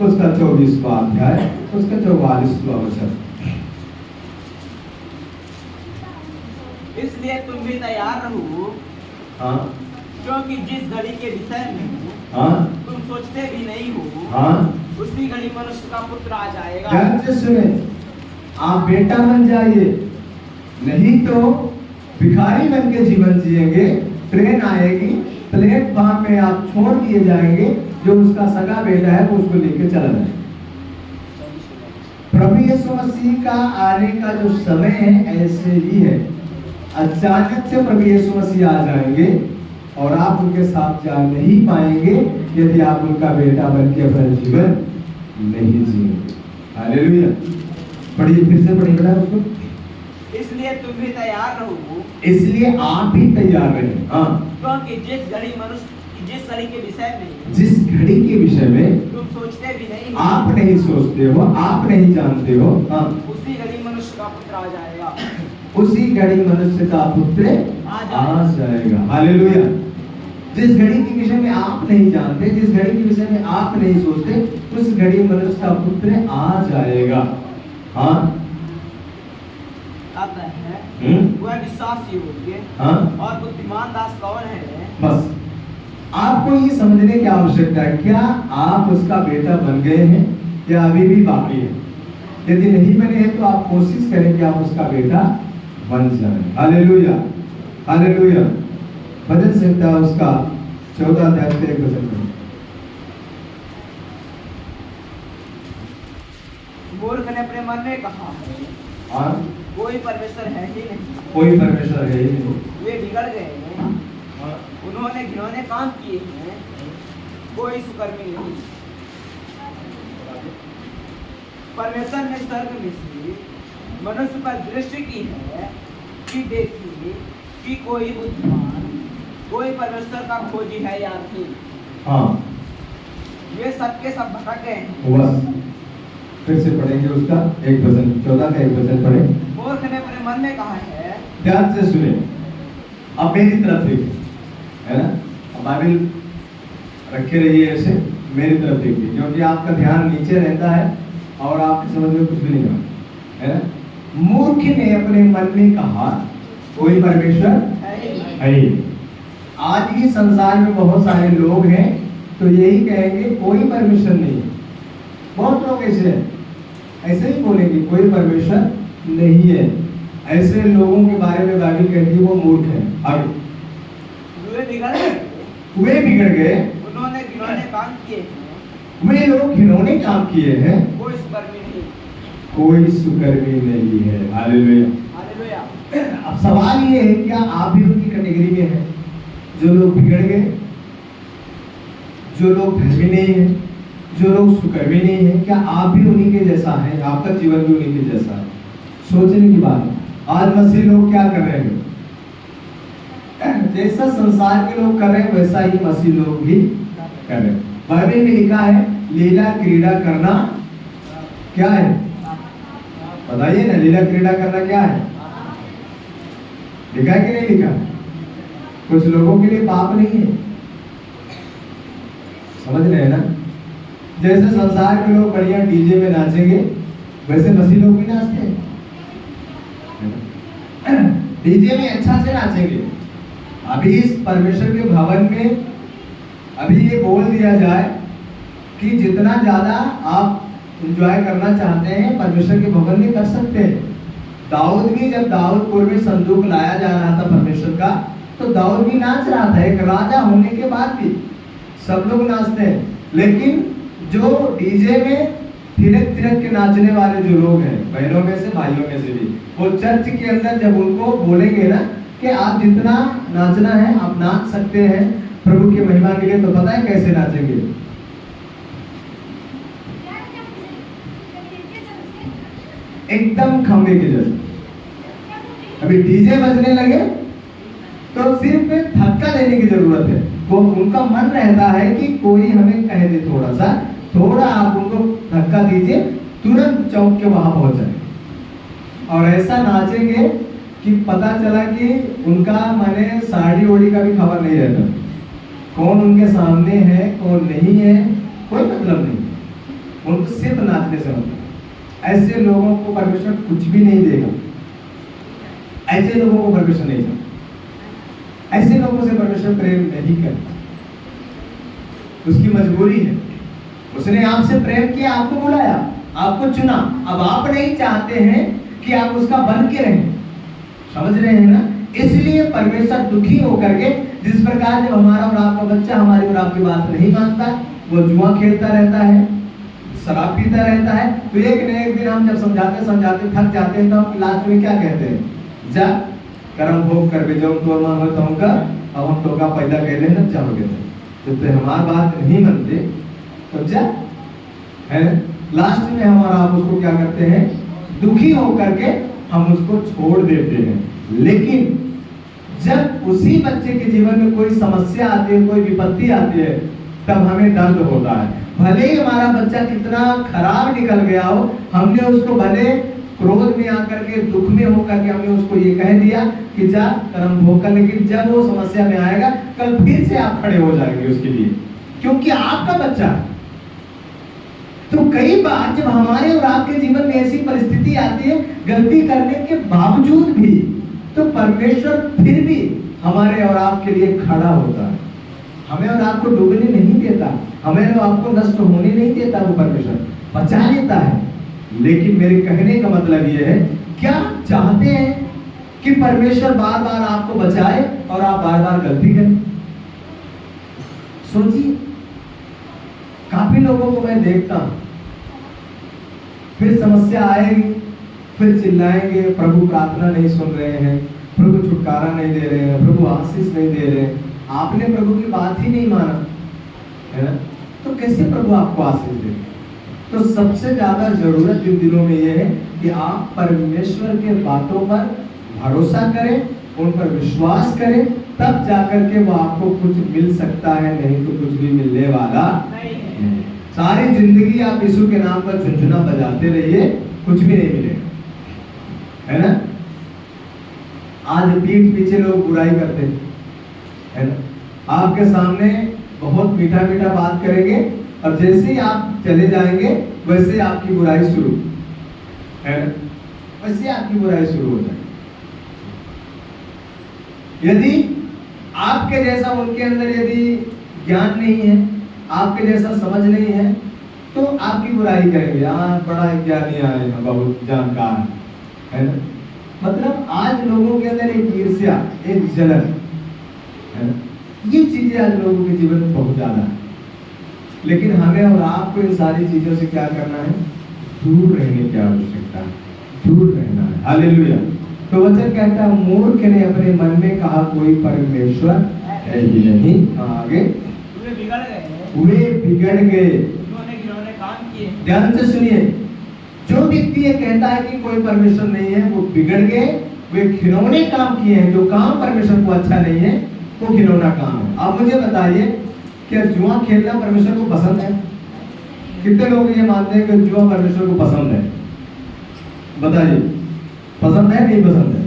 उसका 24वां अध्याय उसका 44वां वचन। इसलिए तुम भी तैयार रहो, हाँ, क्योंकि जिस घड़ी के विषय में हाँ, तुम सोचते भी नहीं हो, हाँ, उसी घड़ी मनुष्य का पुत्र आ जाएगा। ध्यान से सुने, आप बेटा बन जाइए, नहीं तो भिखारी बन के जीवन जिएंगे। ट्रेन आएगी, प्लेटफॉर्म में आप छोड़ दिए जाएंगे, जो उसका सगा बेटा है वो उसको लेके चला जाएगा। प्रभु यीशु मसीह का आने का जो समय है ऐसे ही है, अचानक से प्रभु यीशु मसीह आ जाएंगे और आप उनके साथ जा नहीं पाएंगे यदि आप उनका बेटा बन के अपना जीवन नहीं जिएंगे। हालेलुया। पढ़िए, फिर से पढ़िए बेटा उसको। इसलिए तुम भी तैयार रहो, इसलिए आप भी तैयार रहें। हाँ, क्योंकि जिस घड़ी मनुष्य जिस घड़ी के विषय में जिस घड़ी के विषय में तुम सोचते भी नहीं, आप नहीं सोचते हो, आप नहीं जानते हो, हाँ, उसी घड़ी मनुष्य का पुत्र आ जाएगा। उसी घड़ी मनुष्य का पुत्र आ जाएगा। हालेलुया। जिस घड़ी के विषय में आप नहीं जानते, जिस घड़ी के विषय में आप नहीं सोचते, उस घड़ी मनुष्य का पुत्र आ जाएगा। हाँ, आता है वह विश्वास योग्य हाँ, और बुद्धिमान दास कौन है? बस आपको ये समझने की आवश्यकता है, क्या आप उसका बेटा बन गए हैं या अभी भी बाकी है? यदि नहीं बने हैं तो आप कोशिश करें कि आप उसका बेटा बन जाए। Hallelujah, hallelujah. भजन संहिता उसका 14 अध्याय से 1 वचन में, मूर्ख ने अपने मन में कहा है हाँ, कोई परमेश्वर है ही नहीं, कोई परमेश्वर है ही नहीं। वे बिगड़ गए हैं, उन्होंने घिनौने काम किए हैं, कोई सुकर्मी नहीं। परमेश्वर ने स्वर्ग में से मनुष्य पर दृष्टि की है कि देखिए कि कोई बुद्धिमान, कोई परमेश्वर का खोजी है या नहीं। हाँ, वे सबके सब भटक गए हैं। बस फिर से पढ़ेंगे उसका 1 वचन, 14 का 1 वचन पढ़े। मूर्ख ने अपने मन में कहा है, ध्यान से सुने, अब मेरी तरफ देखिए, है ना? अब बाइबल रखे रहिए ऐसे, मेरी तरफ देखिए, क्योंकि आपका ध्यान नीचे रहता है और आपकी समझ में कुछ भी नहीं आता, है ना? मूर्ख ने अपने मन में कहा कोई परमेश्वर है ही। आज की संसार में बहुत सारे लोग हैं तो यही कहेंगे कोई परमेश्वर नहीं है। बहुत लोग ऐसे हैं, ऐसे ही बोलेंगे कोई परमेश्वर नहीं है। ऐसे लोगों के बारे में बाइबल कहती है वो मूर्ख है। आगे, वे बिगड़ गए, वे बिगड़ गए, उन्होंने घिनौने काम किए हैं, वे लोग घिनौने काम किए हैं, कोई सुकर्मी नहीं। कोई सुकर्मी नहीं है। हालेलुया। हालेलुया। अब सवाल ये है, क्या आप भी उनकी कैटेगरी में हैं जो लोग बिगड़ गए, जो लोग धर्मी नहीं है, जो लोग सुकर्मी नहीं है? क्या आप भी उन्हीं के जैसा है? आपका जीवन भी उन्हीं के जैसा है? सोचने की बात है। आज मसीह लोग क्या कर रहे हैं? जैसा संसार के लोग कर रहे हैं वैसा ही मसीह लोग भी कर रहे हैं। बाइबल में लिखा है लीला क्रीड़ा करना क्या है? बताइए ना, लीला क्रीड़ा करना क्या है? लिखा है कि नहीं लिखा? कुछ लोगों के लिए पाप नहीं है, समझ रहे हैं ना? जैसे संसार के लोग बढ़िया डीजे में नाचेंगे वैसे मसीह लोग भी नाचते हैं, डीजे में अच्छा से नाचेंगे। अभी इस परमेश्वर के भवन में अभी ये बोल दिया जाए कि जितना ज्यादा आप एंजॉय करना चाहते हैं परमेश्वर के भवन में कर सकते हैं। दाऊद भी, जब दाऊदपुर में संदूक लाया जा रहा था परमेश्वर का, तो दाऊद भी नाच रहा था। एक राजा होने के बाद भी सब लोग नाचते हैं, लेकिन जो डीजे में थिरक थिरक के नाचने वाले जो लोग हैं, बहनों में से भाइयों में से भी, वो चर्च के अंदर जब उनको बोलेंगे ना कि आप जितना नाचना है आप नाच सकते हैं प्रभु की महिमा के लिए, तो पता है कैसे नाचेंगे? एकदम खंबे के जैसे। अभी डीजे बजने लगे तो सिर्फ धक्का देने की जरूरत है। वो उनका मन रहता है कि कोई हमें कह दे, थोड़ा आप उनको धक्का दीजिए, तुरंत चौक के वहां पहुंच जाए। और ऐसा नाचेंगे कि पता चला कि उनका माने साड़ी ओड़ी का भी खबर नहीं रहता, कौन उनके सामने है कौन नहीं है, कोई मतलब नहीं, उनको सिर्फ नाचने से मतलब। ऐसे लोगों को परमेश्वर कुछ भी नहीं देगा, ऐसे लोगों को परमेश्वर नहीं देगा, ऐसे लोगों से परमेश्वर प्रेम नहीं करता। उसकी मजबूरी है, उसने आपसे प्रेम किया, आपको बुलाया, आपको चुना, अब आप नहीं चाहते हैं कि आप उसका बन के रहें। समझ रहे हैं ना? इसलिए परमेश्वर दुखी होकर के, जिस प्रकार जब हमारा और आपका बच्चा हमारी और आपकी बात नहीं मानता, वो जुआ खेलता रहता है, शराब पीता रहता है, तो एक न एक दिन हम जब समझाते समझाते थक जाते हैं तो हम लास्ट में क्या कहते हैं? जा कर्म भोग कर भी जो तो मन होता हूँ का, अब हम तो का पैदा कर लेना चाहोगे तो हमारी बात नहीं मानते तो जा, है ना? लास्ट में हम और आप उसको क्या करते हैं? दुखी होकर के हम उसको छोड़ देते हैं। लेकिन जब उसी बच्चे के जीवन में कोई समस्या आती है, कोई विपत्ति आती है, तब हमें दर्द होता है। भले ही हमारा बच्चा कितना खराब निकल गया हो, हमने उसको भले क्रोध में आकर के, दुख में होकर के हमने उसको ये कह दिया कि जा कर्म भोग कर, लेकिन जब वो समस्या में आएगा कल फिर से आप खड़े हो जाएंगे उसके लिए, क्योंकि आपका बच्चा। तो कई बार जब हमारे और आपके जीवन में ऐसी परिस्थिति आती है गलती करने के बावजूद भी, तो परमेश्वर फिर भी हमारे और आपके लिए खड़ा होता है, हमें और आपको डूबने नहीं देता, हमें और आपको नष्ट होने नहीं देता, वो परमेश्वर बचा लेता है। लेकिन मेरे कहने का मतलब ये है, क्या चाहते हैं कि परमेश्वर बार बार आपको बचाए और आप बार बार गलती करें? सोचिए, काफी लोगों को मैं देखता हूं, फिर समस्या आएगी, फिर चिल्लाएंगे, प्रभु प्रार्थना नहीं सुन रहे हैं, प्रभु छुटकारा नहीं दे रहे हैं, प्रभु आशीष नहीं दे रहे हैं। आपने प्रभु की बात ही नहीं माना, है ना? तो कैसे प्रभु आपको आशीष दे? तो सबसे ज्यादा जरूरत इन दिनों में यह है कि आप परमेश्वर के बातों पर भरोसा करें, उन पर विश्वास करें, तब जाकर के वो आपको कुछ मिल सकता है, नहीं तो कुछ भी मिलने वाला नहीं। सारी जिंदगी आप यीशु के नाम पर झुनझुना बजाते रहिए, कुछ भी नहीं मिलेगा, है ना? आज पीठ पीछे लोग बुराई करते हैं, है ना? आपके सामने बहुत मीठा मीठा बात करेंगे और जैसे ही आप चले जाएंगे वैसे आपकी बुराई शुरू, है ना? वैसे आपकी बुराई शुरू हो जाएगी। यदि आपके जैसा उनके अंदर यदि ज्ञान नहीं है, आपके जैसा समझ नहीं है, तो आपकी बुराई करेंगे, हाँ बड़ा ज्ञानी आए, बहुत जानकार, है ना? मतलब आज लोगों के अंदर एक ईर्ष्या, एक जलन, है ना? ये चीजें आज लोगों के जीवन में बहुत ज्यादा है। लेकिन हमें और आपको इन सारी चीजों से क्या करना है? दूर रहने की आवश्यकता है, दूर रहना है। हालेलुया। तो वचन कहता है, मूर्ख ने अपने मन में कहा कोई परमेश्वर है ही नहीं। आगे, वे बिगड़ गए, ध्यान से सुनिए। जो व्यक्ति ये कहता है कि कोई परमेश्वर नहीं है, वो बिगड़ गए, वे घिनौने काम किए हैं। जो काम परमेश्वर को अच्छा नहीं है वो घिनौना काम है। आप मुझे बताइए, क्या जुआ खेलना परमेश्वर को पसंद है? कितने लोग ये मानते हैं कि जुआ परमेश्वर को पसंद है? बताइए, पसंद है नहीं पसंद है?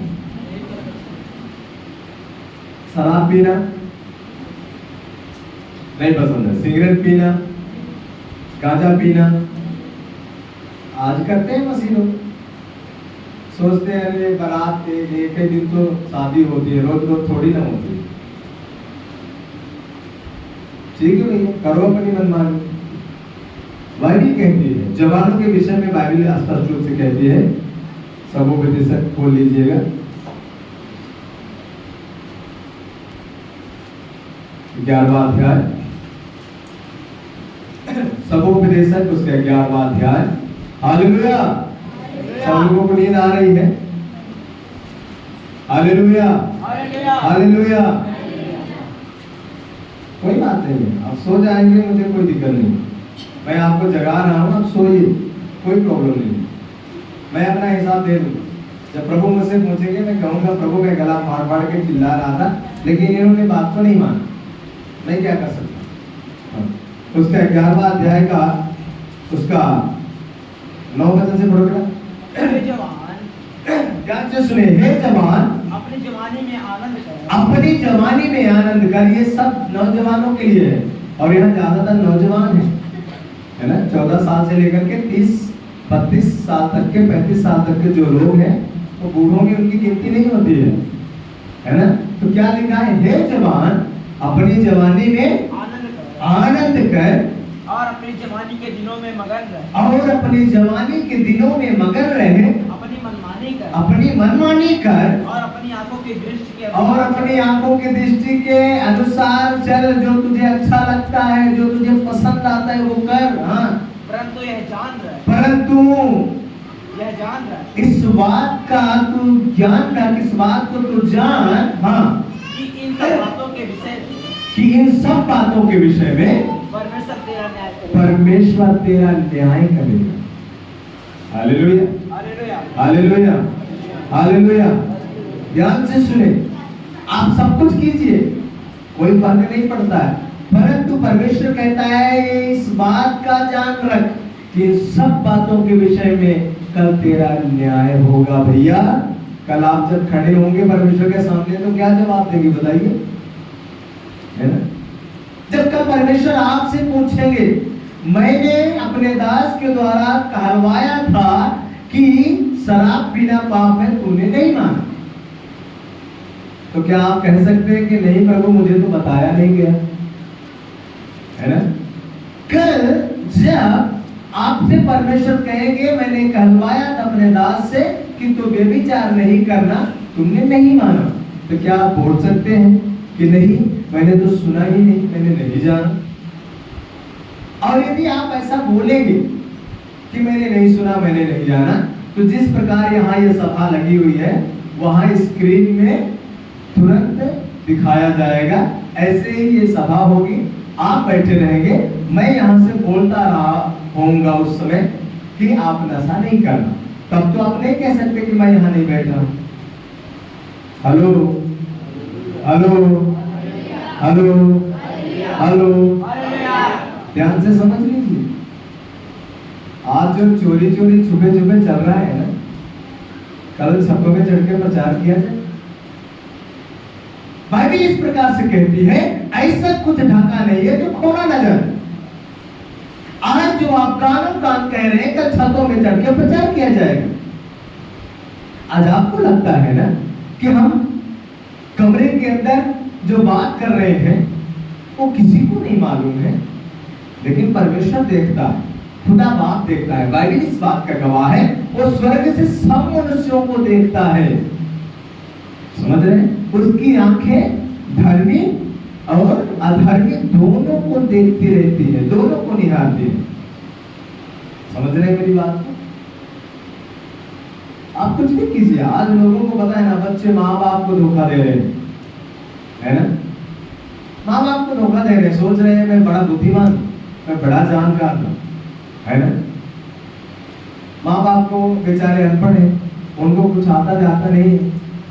शराब पीना नहीं पसंद है, सिगरेट पीना, गांजा पीना आज करते हैं मसीह। सोचते हैं अरे बारात एक ही दिन तो शादी होती है, रोज रोज थोड़ी ना होती है। ठीक है भैया, करो अपनी मनमानी। बाइबल कहती है, जवानों के विषय में बाइबल स्पष्ट रूप से कहती है, सबोपदेशक खोल लीजिएगा, 11वां अध्याय, सबोपदेशक उसका 11वां अध्याय। हालेलुया। सब लोगों को नींद आ रही है? Hallelujah, hallelujah. कोई बात नहीं है, आप सो जाएंगे, मुझे कोई दिक्कत नहीं, मैं आपको जगा रहा हूँ, आप सोइए, कोई प्रॉब्लम नहीं। मैं अपना हिसाब दे दूंगा। जब प्रभु मुझसे पूछेंगे, मैं कहूँगा प्रभु मैं गला फाड़ फाड़ के चिल्ला रहा था, लेकिन इन्होंने बात को नहीं माना, मैं क्या कर सकता। उसका 11वां अध्याय का उसका 9 वचन से पढ़ो बेटा। ध्यान से सुने, हे जवान अपनी जवानी में आनंद कर, अपनी जवानी में आनंद कर। ये सब नौजवानों के लिए है, और यहाँ ज्यादातर नौजवान है ना? 14 साल से लेकर के 30-32 साल तक के, 35 साल तक के जो लोग हैं, वो बूढ़ों की उनकी गिनती नहीं होती है ना? तो क्या लिखा है? हे जवान अपनी जवानी में आनंद कर और अपनी जवानी के दिनों में मगन रहे, और अपनी जवानी के दिनों में मगन रहे, अपनी मनमानी कर, अपनी मनमानी कर, और अपनी आंखों की दृष्टि के और अपनी आंखों की दृष्टि के अनुसार चल। जो तुझे अच्छा लगता है, जो तुझे पसंद आता है वो कर। हाँ, परंतु यह जान रहा, परंतु यह जान रहा इस बात का तू ज्ञान रख, इस बात को तू जान, हाँ, कि इन सब बातों के विषय कि इन सब बातों के विषय में परमेश्वर तेरा न्याय करेगा, परमेश्वर तेरा न्याय करेगा। Hallelujah, hallelujah, hallelujah, hallelujah. ध्यान से सुने, आप सब कुछ कीजिए, कोई फर्क नहीं पड़ता है, परंतु परमेश्वर कहता है इस बात का ध्यान रख कि सब बातों के विषय में कल तेरा न्याय होगा भैया। कल आप जब खड़े होंगे परमेश्वर के सामने तो क्या जवाब देंगे बताइए, है ना? जब कल परमेश्वर आपसे पूछेंगे, मैंने अपने दास के द्वारा कहलवाया था कि शराब पीना पाप है, तूने नहीं माना, तो क्या आप कह सकते हैं कि नहीं प्रभु मुझे तो बताया नहीं गया, है ना? कल जब आपसे परमेश्वर कहेंगे मैंने कहलवाया था अपने दास से कि तू व्यभिचार नहीं करना, तुमने नहीं माना, तो क्या आप बोल सकते हैं कि नहीं मैंने तो सुना ही नहीं, मैंने नहीं जाना? और यदि आप ऐसा बोलेंगे कि मैंने नहीं सुना, मैंने नहीं जाना, तो जिस प्रकार यहाँ ये सभा लगी हुई है वहां स्क्रीन में तुरंत दिखाया जाएगा, ऐसे ही ये सभा होगी, आप बैठे रहेंगे, मैं यहाँ से बोलता रहा होऊंगा उस समय कि आप नशा नहीं करना, तब तो आप नहीं कह सकते कि मैं यहाँ नहीं बैठा हूँ। हेलो हेलो हेलो हेलो, ध्यान से समझ लीजिए। आज जो चोरी चोरी छुपे छुपे चल रहा है ना, कल छप्पे में चढ़ के प्रचार किया जाए। बाइबल इस प्रकार से कहती है, ऐसा कुछ ढाका नहीं है जो खोना न जाए। आज जो आप कानों कान कह रहे हैं, कल छतों में चढ़ के प्रचार किया जाएगा। आज आपको लगता है ना कि हम कमरे के अंदर जो बात कर रहे हैं वो किसी को नहीं मालूम है, लेकिन परमेश्वर देखता है, खुदा बाप देखता है। बाइबल इस बात का गवाह है, वो स्वर्ग से सब मनुष्यों को देखता है। समझ रहे हैं? उसकी आंखें धर्मी और अधर्मी दोनों को देखती रहती है, दोनों को निहारती है। समझ रहे हैं मेरी बात को? आप कुछ भी कीजिए, आज लोगों को पता है ना, बच्चे माँ बाप को धोखा दे रहे हैं, है ना? माँ बाप को धोखा दे रहे हैं, सोच रहे हैं मैं बड़ा बुद्धिमान, मैं बड़ा जानकार हूं, है ना? माँ बाप को बेचारे अनपढ़ हैं, उनको कुछ आता जाता नहीं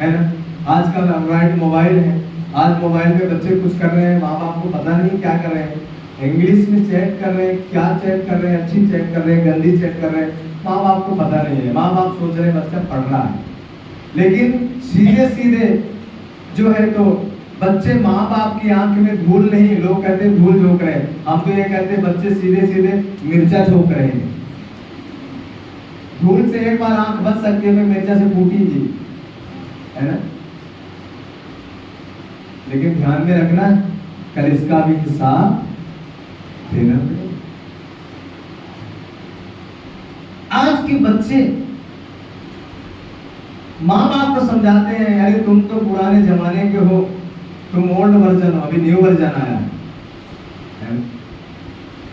है ना? आजकल एंड्रॉइड मोबाइल है, आज मोबाइल में बच्चे कुछ कर रहे हैं, माँ बाप को पता नहीं क्या कर रहे हैं, इंग्लिश में चैट कर रहे हैं, क्या चैट कर रहे हैं, अच्छी चैट कर रहे हैं, गंदी चैट कर रहे हैं, माँ बाप को पता नहीं है। माँ बाप सोच रहे हैं बच्चा पढ़ रहा है, लेकिन सीधे सीधे जो है तो बच्चे माँ बाप की आंख में धूल नहीं, लोग कहते हैं धूल झोंक रहे हैं, हम तो ये कहते हैं बच्चे सीधे सीधे मिर्चा झोंक रहे हैं। धूल से एक बार आंख बच सकती है, मिर्चा से फूटी जी, है ना? लेकिन ध्यान में रखना, कल इसका भी हिसाब देना पड़ेगा। आज के बच्चे माँ बाप को समझाते हैं, अरे तुम तो पुराने जमाने के हो, तुम ओल्ड वर्जन हो, अभी न्यू वर्जन आया है।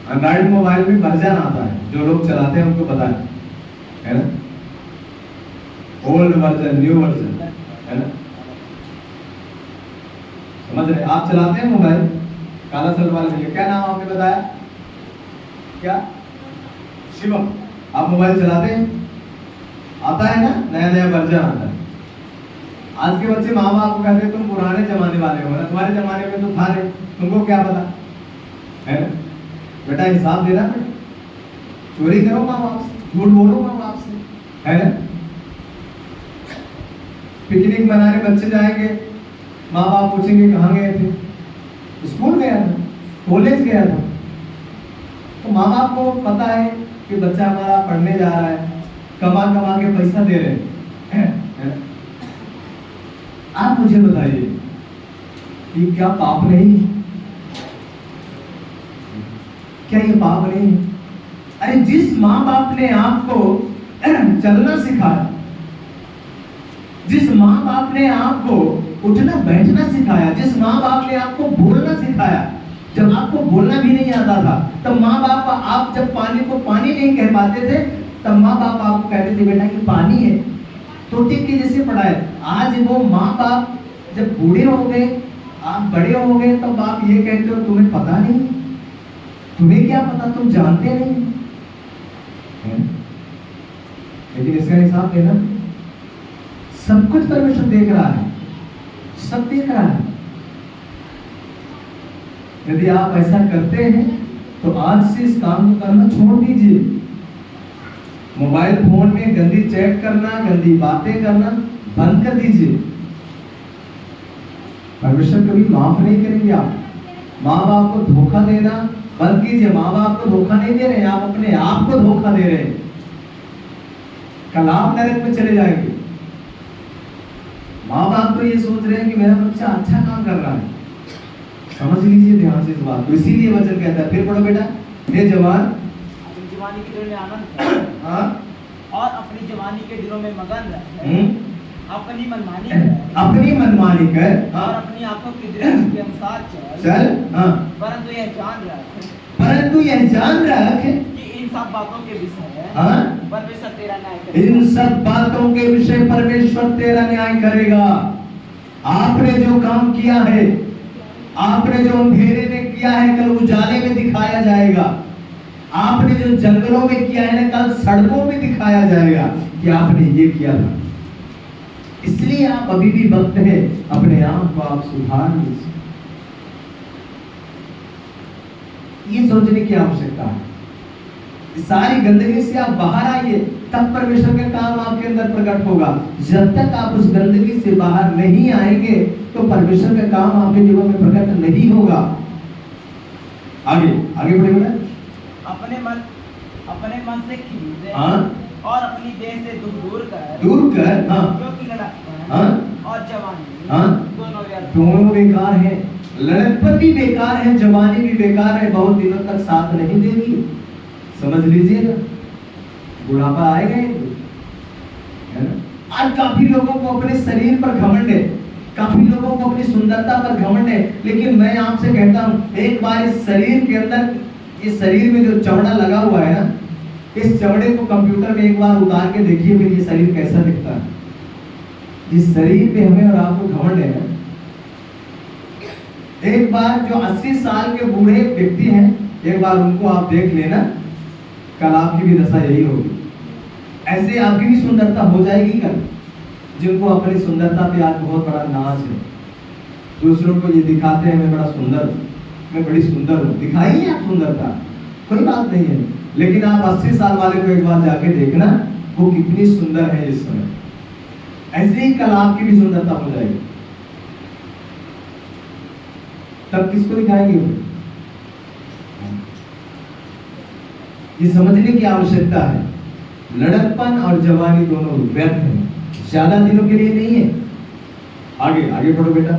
एंड्रॉइड मोबाइल में वर्जन आता है, जो लोग चलाते हैं उनको पता है ना? ओल्ड वर्जन, न्यू वर्जन, है ना? समझ रहे? आप चलाते हैं मोबाइल, काला सलवार में, क्या नाम आपने बताया? क्या? शिवम। आप मोबाइल चलाते हैं? आता है ना, नया नया वर्जन आता है। आज के बच्चे माँ बाप को कहते हैं तुम पुराने जमाने वाले हो ना, तुम्हारे जमाने में तो था नहीं, तुमको क्या पता, है ना? बेटा हिसाब देना, चोरी करो माँ बाप से, झूठ बोलो माँ बाप से, है ना? पिकनिक मनाने बच्चे जाएंगे, माँ बाप पूछेंगे कहाँ गए थे, स्कूल गया था, कॉलेज गया था, तो माँ बाप को पता है कि बच्चा हमारा पढ़ने जा रहा है, कमा कमा के पैसा दे रहे हैं। आप मुझे बताइए कि क्या पाप नहीं? क्या ये पाप नहीं? अरे जिस माँ बाप ने आपको चलना सिखाया, जिस माँ बाप ने आपको उठना बैठना सिखाया, जिस माँ बाप ने आपको बोलना सिखाया, जब आपको बोलना भी नहीं आता था तब माँ बाप, आप जब पानी को पानी नहीं कह पाते थे तब माँ बाप आपको कहते थे बेटा कि पानी है, तोते के जैसे पढ़ाए। आज वो माँ बाप जब बूढ़े हो गए, आप बड़े हो गए, तब आप ये कहते हो तुम्हें पता नहीं, तुम्हें क्या पता, तुम जानते नहीं है? लेकिन इसका हिसाब देना, सब कुछ परमेश्वर देख रहा है, सब देख रहा है। यदि आप ऐसा करते हैं तो आज से इस काम को करना छोड़ दीजिए, मोबाइल फोन में गंदी चैट करना, गंदी बातें करना बंद कर दीजिए। परमेश्वर कभी माफ नहीं करेंगे। आप माँ बाप को धोखा देना बंद कीजिए। माँ बाप को धोखा नहीं दे रहे, आप अपने आप को धोखा दे रहे हैं। कल आप नरक में चले जाएंगे। माँ बाप तो ये सोच रहे हैं कि मेरा बच्चा अच्छा काम कर रहा है। समझ लीजिए ध्यान से इस बात को। इसीलिए वचन कहता है, फिर पढ़ो बेटा, हे जवान अपनी जवानी के दिनों में आनंद कर हाँ और अपनी जवानी के दिनों में मगन रह, अपनी मनमानी कर, अपनी मनमानी कर और अपनी आंखों की दृष्टि के अनुसार चल हाँ, परंतु यह जान रख परंतु यह जान रख कि इन सब बातों के विषय हाँ, परमेश्वर तेरा न्याय करेगा। इन सब बातों के विषय परमेश्वर तेरा न्याय करेगा। आपने जो काम किया है, आपने जो अंधेरे में किया है, कल उजाले में दिखाया जाएगा। आपने जो जंगलों में किया है ना, कल सड़कों में दिखाया जाएगा कि आपने ये किया था। इसलिए आप अभी भी वक्त है, अपने आप को आप सुधार लीजिए। ये सोचने की आवश्यकता है। इस सारी गंदगी से आप बाहर आइए, तब परमेश्वर का काम आपके अंदर प्रकट होगा। जब तक आप उस गंदगी से बाहर नहीं आएंगे तो परमेश्वर का काम आपके जीवन में प्रकट नहीं होगा। आगे आगे बढ़े बेटा। अपने मन से खींच हाँ और अपनी देह से दूर कर हाँ, क्योंकि लड़कपन हाँ और जवानी हाँ, दोनों बेकार है। लड़कपन भी बेकार है, जवानी भी बेकार है, बहुत दिनों तक साथ नहीं देगी। समझ लीजिएगा, बुढ़ापा आएगा ही, है ना। आज काफी लोगों को अपने शरीर पर घमंड है, काफी लोगों को अपनी सुंदरता पर घमंड है। लेकिन मैं आपसे कहता हूं, एक बार इस शरीर के अंदर, इस शरीर में जो चमड़ा लगा हुआ है ना, इस चमड़े को कंप्यूटर में एक बार उतार के देखिए, फिर ये शरीर कैसा दिखता है। इस शरीर पे हमें और आपको घमंड है ना। एक बार जो 80 साल के बूढ़े व्यक्ति हैं, एक बार उनको आप देख लेना, कल आपकी भी दशा यही होगी। ऐसे आपकी भी सुंदरता हो जाएगी कल। जिनको अपनी सुंदरता पे आज बहुत बड़ा नाज है, दूसरों को ये दिखाते हैं मैं बड़ा सुंदर हूँ, मैं बड़ी सुंदर हूँ। दिखाइए आप सुंदरता, कोई बात नहीं है। लेकिन आप 80 साल वाले को एक बार जाके देखना, वो कितनी सुंदर है इस समय। ऐसे ही कल आपकी भी सुंदरता हो जाएगी। तब किसको दिखाएंगे? ये समझने की आवश्यकता है। लड़कपन और जवानी दोनों व्यर्थ हैं, ज्यादा दिनों के लिए नहीं है। आगे आगे पढ़ो बेटा,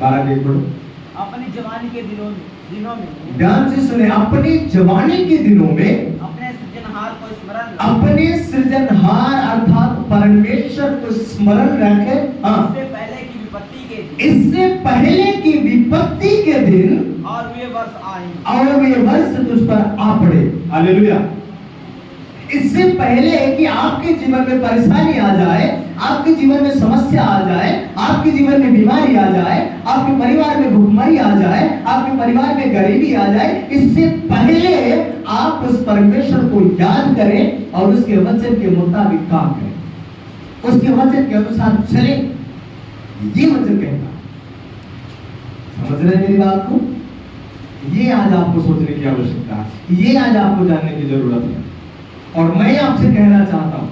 12 के पढ़ो। अपनी जवानी के दिनों में ध्यान से सुने, अपनी जवानी के दिनों में अपने सृजनहार को स्मरण, अपने सृजनहार अर्थात परमेश्वर को स्मरण रखे। हाँ, इससे पहले की विपत्ति के दिन और वे वर्ष तुझ पर आ पड़े। हालेलुया। इससे पहले कि आपके जीवन में परेशानी आ जाए, आपके जीवन में समस्या आ जाए, आपके जीवन में बीमारी आ जाए, आपके परिवार में भुखमरी आ जाए, आपके परिवार में गरीबी आ जाए, इससे पहले आप उस परमेश्वर को याद करें और उसके वचन के मुताबिक काम करें, उसके वचन के अनुसार चले। ये वचन कहता है। समझ रहे हैं मेरी बात को? ये आज आपको सोचने की आवश्यकता है, ये आज आपको जानने की जरूरत है। और मैं आपसे कहना चाहता हूं,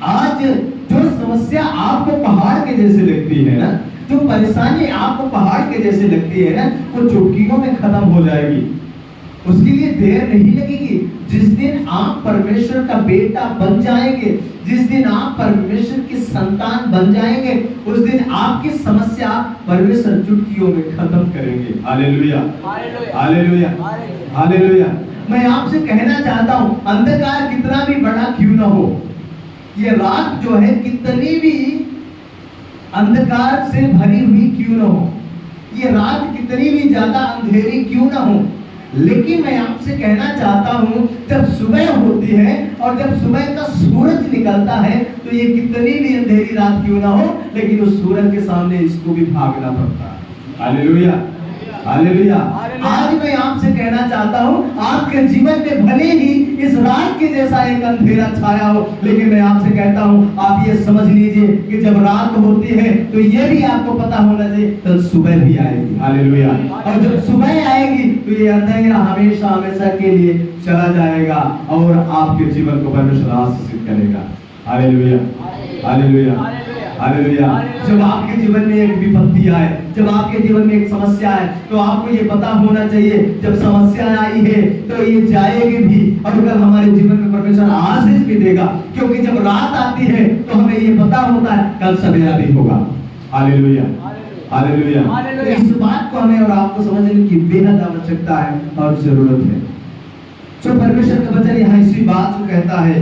आज जो समस्या आपको पहाड़ के जैसे लगती है ना, जो परेशानी आपको पहाड़ के जैसे लगती है ना, वो चुटकियों में खत्म हो जाएगी। उसके लिए देर नहीं लगेगी। जिस दिन आप परमेश्वर का बेटा बन जाएंगे, जिस दिन आप परमेश्वर की संतान बन जाएंगे, उस दिन आपकी समस्या परमेश्वर चुटकियों में खत्म करेंगे। Hallelujah, hallelujah, hallelujah. मैं आपसे कहना चाहता हूं, अंधकार कितना भी बड़ा क्यों ना हो, ये रात जो है कितनी भी अंधकार से भरी हुई क्यों ना हो, ये रात कितनी भी ज्यादा अंधेरी क्यों ना हो, लेकिन मैं आपसे कहना चाहता हूं, जब सुबह होती है और जब सुबह का सूरज निकलता है, तो ये कितनी भी अंधेरी रात क्यों ना हो, लेकिन उस सूरज के सामने इसको भी भागना पड़ता है। Hallelujah, hallelujah. आज मैं आपसे कहना चाहता हूं, आपके जीवन में भले ही इस रात के जैसा एक अंधेरा छाया हो, लेकिन मैं आपसे कहता हूँ आप ये समझ लीजिए कि जब रात होती है तो ये भी आपको पता होना चाहिए कल सुबह भी आएगी। हालेलुया। और जब सुबह आएगी तो ये अंधेरा हमेशा हमेशा के लिए चला जाएगा और आपके जीवन को परमेश्वर आशीषित करेगा। Hallelujah, hallelujah, hallelujah. जब आपके जीवन में एक विपत्ति आए, जब आपके जीवन में एक समस्या आए, तो आपको ये पता होना चाहिए जब समस्या आई है तो ये जाएगी भी, और अगर हमारे जीवन में परमेश्वर आशीष भी देगा, क्योंकि जब रात आती है तो हमें ये पता होता है कल सवेरा भी होगा। Hallelujah, hallelujah. तो इस बात को हमें और आपको समझने की बेहद आवश्यकता है और जरूरत है। जो परमेश्वर का वचन यहाँ इसी बात को कहता है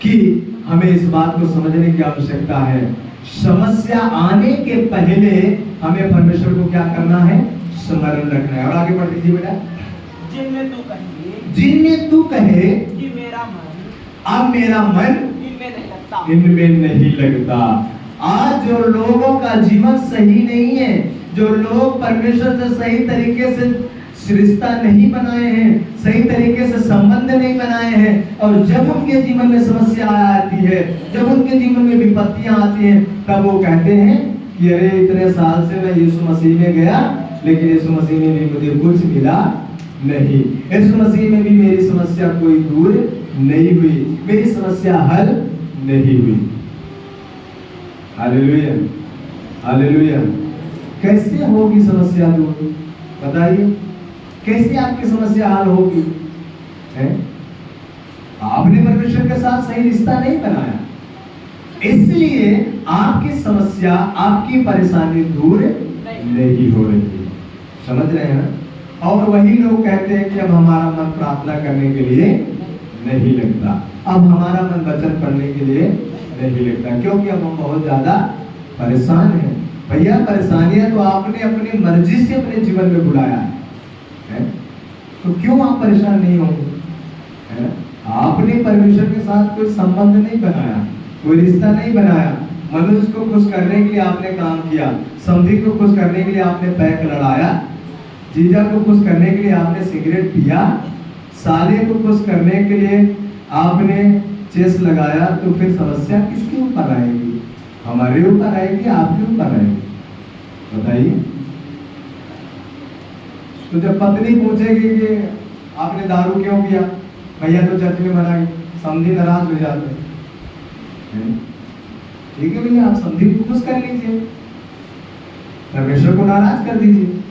कि हमें इस बात को समझने की आवश्यकता है, समस्या आने के पहले हमें परमेश्वर को क्या करना है, स्मरण रखना है। और आगे बढ़ दीजिए बेटा। जिनमें तू कहे कि मेरा मन, अब मेरा मन इनमें नहीं लगता। आज जो लोगों का जीवन सही नहीं है, जो लोग परमेश्वर से सही तरीके से रिश्ता नहीं बनाए हैं, सही तरीके से संबंध नहीं बनाए हैं, और जब उनके जीवन में समस्या आती है, जब उनके जीवन में विपत्तियां आती हैं, तब वो कहते हैं कि अरे इतने साल से मैं यीशु मसीह में गया, लेकिन यीशु मसीह में भी मुझे कुछ मिला नहीं, यीशु मसीह में भी मेरी समस्या कोई दूर नहीं हुई, मेरी समस्या हल नहीं हुई। Hallelujah, hallelujah. कैसे होगी समस्या दूर, बताइए? कैसे आपकी समस्या हल होगी? आपने परमेश्वर के साथ सही रिश्ता नहीं बनाया, इसलिए आपकी समस्या, आपकी परेशानी दूर नहीं हो रही है। समझ रहे हैं ना? और वही लोग कहते हैं कि अब हमारा मन प्रार्थना करने के लिए नहीं लगता, अब हमारा मन वचन पढ़ने के लिए नहीं लगता, क्योंकि अब हम बहुत ज्यादा परेशान हैं। भैया, परेशानियां तो आपने अपनी मर्जी से अपने जीवन में बुलाया है, तो क्यों आप परेशान नहीं होंगे? आपने परमेश्वर के साथ कोई संबंध नहीं बनाया, कोई रिश्ता नहीं बनाया, मनुष्य को खुश करने के लिए आपने काम किया, समधी को खुश करने के लिए आपने पैक लड़ाया, जीजा को खुश करने के लिए आपने सिगरेट पिया, साले को खुश करने के लिए आपने चेस लगाया, तो फिर समस्या किसके ऊपर आएगी? हमारे ऊपर आएगी, आपके ऊपर आएगी? बताइए। तो जब पत्नी पूछेगी कि आपने दारू क्यों पिया, भैया तो चर्च में मना गए, समधी नाराज हो जाते हैं। ठीक है भैया, आप समधी को खुश कर लीजिए, परमेश्वर को नाराज कर दीजिए।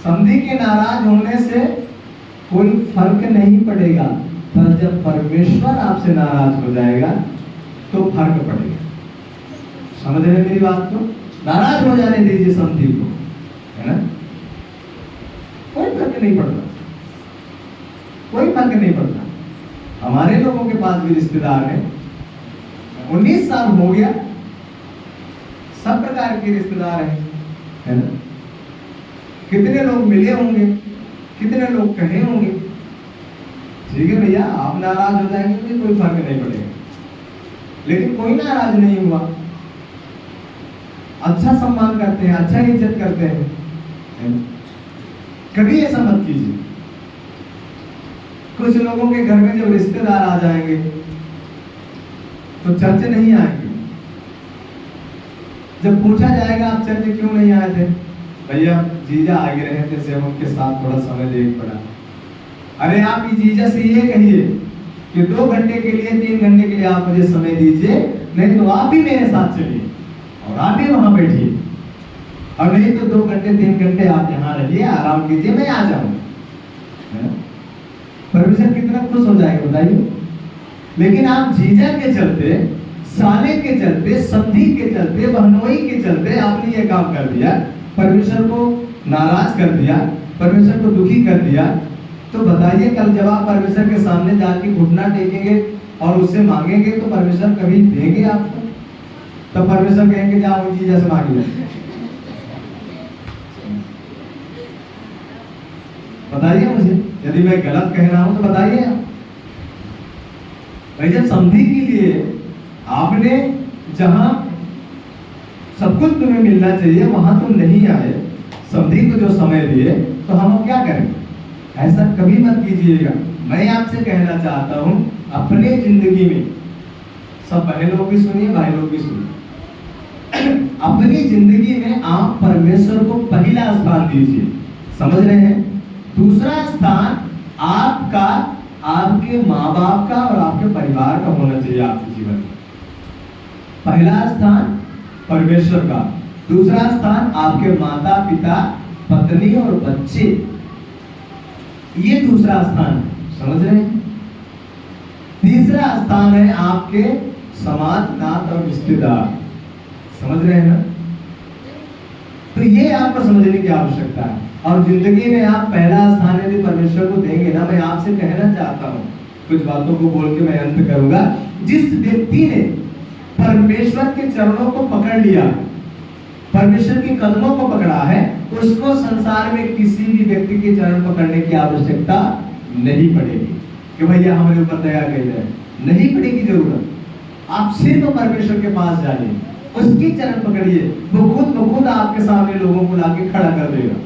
समधी के नाराज होने से कोई फर्क नहीं पड़ेगा, पर जब परमेश्वर आपसे नाराज हो जाएगा तो फर्क पड़ेगा। समझ रहे मेरी बात को? नाराज हो जाने दीजिए समधी को, है ना? कोई फर्क नहीं पड़ता, कोई फर्क नहीं पड़ता। हमारे लोगों के पास भी रिश्तेदार हैं, 19 साल हो गया, सब प्रकार के रिश्तेदार हैं, है ना? कितने लोग मिले होंगे, कितने लोग कहे होंगे, ठीक है भैया आप नाराज हो जाएंगे तो कोई फर्क नहीं पड़ेगा, लेकिन कोई नाराज नहीं हुआ, अच्छा सम्मान करते हैं, अच्छा इज्जत करते हैं, है ना? कभी ऐसा मत कीजिए। कुछ लोगों के घर में जब रिश्तेदार आ जाएंगे तो चर्च नहीं आएंगे। जब पूछा जाएगा आप चर्च क्यों नहीं आए थे, भैया जीजा आगे रहे थे, से उनके साथ थोड़ा समय देख पड़ा। अरे आप जीजा से ये कहिए कि 2 घंटे के लिए, 3 घंटे के लिए आप मुझे समय दीजिए, नहीं तो आप भी मेरे साथ चलिए और आप भी वहां बैठिए, और नहीं तो 2 घंटे 3 घंटे आप यहाँ रहिए, आराम कीजिए, मैं आ जाऊंगा। परमेश्वर कितना खुश हो जाएगा बताइए। लेकिन आप जीजा के चलते, साले के चलते, समधी के चलते, बहनोई के चलते आपने ये काम कर दिया, परमेश्वर को नाराज कर दिया, परमेश्वर को दुखी कर दिया, तो बताइए कल जब आप परमेश्वर के सामने जाके घुटना टेकेंगे और उससे मांगेंगे तो परमेश्वर कभी देंगे आपको? तो परमेश्वर कहेंगे जाओ जीजा से मांगिए। बताइए मुझे, यदि मैं गलत कह रहा हूं तो बताइए आप। भाई जब समधी के लिए आपने जहां सब कुछ तुम्हें मिलना चाहिए वहां तुम नहीं आए, समधी को जो समय दिए, तो हम क्या करें? ऐसा कभी मत कीजिएगा। मैं आपसे कहना चाहता हूं अपने जिंदगी में, सब बहन लोग भी सुनिए, भाई लोग भी सुनिए, अपनी जिंदगी में आप परमेश्वर को पहला स्थान दीजिए। समझ रहे हैं? दूसरा स्थान आपका, आपके माँ बाप का और आपके परिवार का होना चाहिए आपके जीवन में। पहला स्थान परमेश्वर का, दूसरा स्थान आपके माता पिता, पत्नी और बच्चे, ये दूसरा स्थान है। समझ रहे हैं? तीसरा स्थान है आपके समाज, नात और रिश्तेदार। समझ रहे हैं ना? तो ये आपको समझने की आवश्यकता है। और जिंदगी में आप पहला स्थान यदि परमेश्वर को देंगे ना, मैं आपसे कहना चाहता हूँ, कुछ बातों को बोल के मैं अंत करूंगा। जिस व्यक्ति ने परमेश्वर के चरणों को पकड़ लिया, परमेश्वर के कदमों को पकड़ा है, उसको संसार में किसी भी व्यक्ति के चरण पकड़ने की आवश्यकता नहीं पड़ेगी कि भैया हमारे ऊपर दया कर जाए, नहीं पड़ेगी जरूरत। आप सिर्फ परमेश्वर के पास जाइए, उसके चरण पकड़िए, वो खुद आपके सामने लोगों को लाके खड़ा कर देगा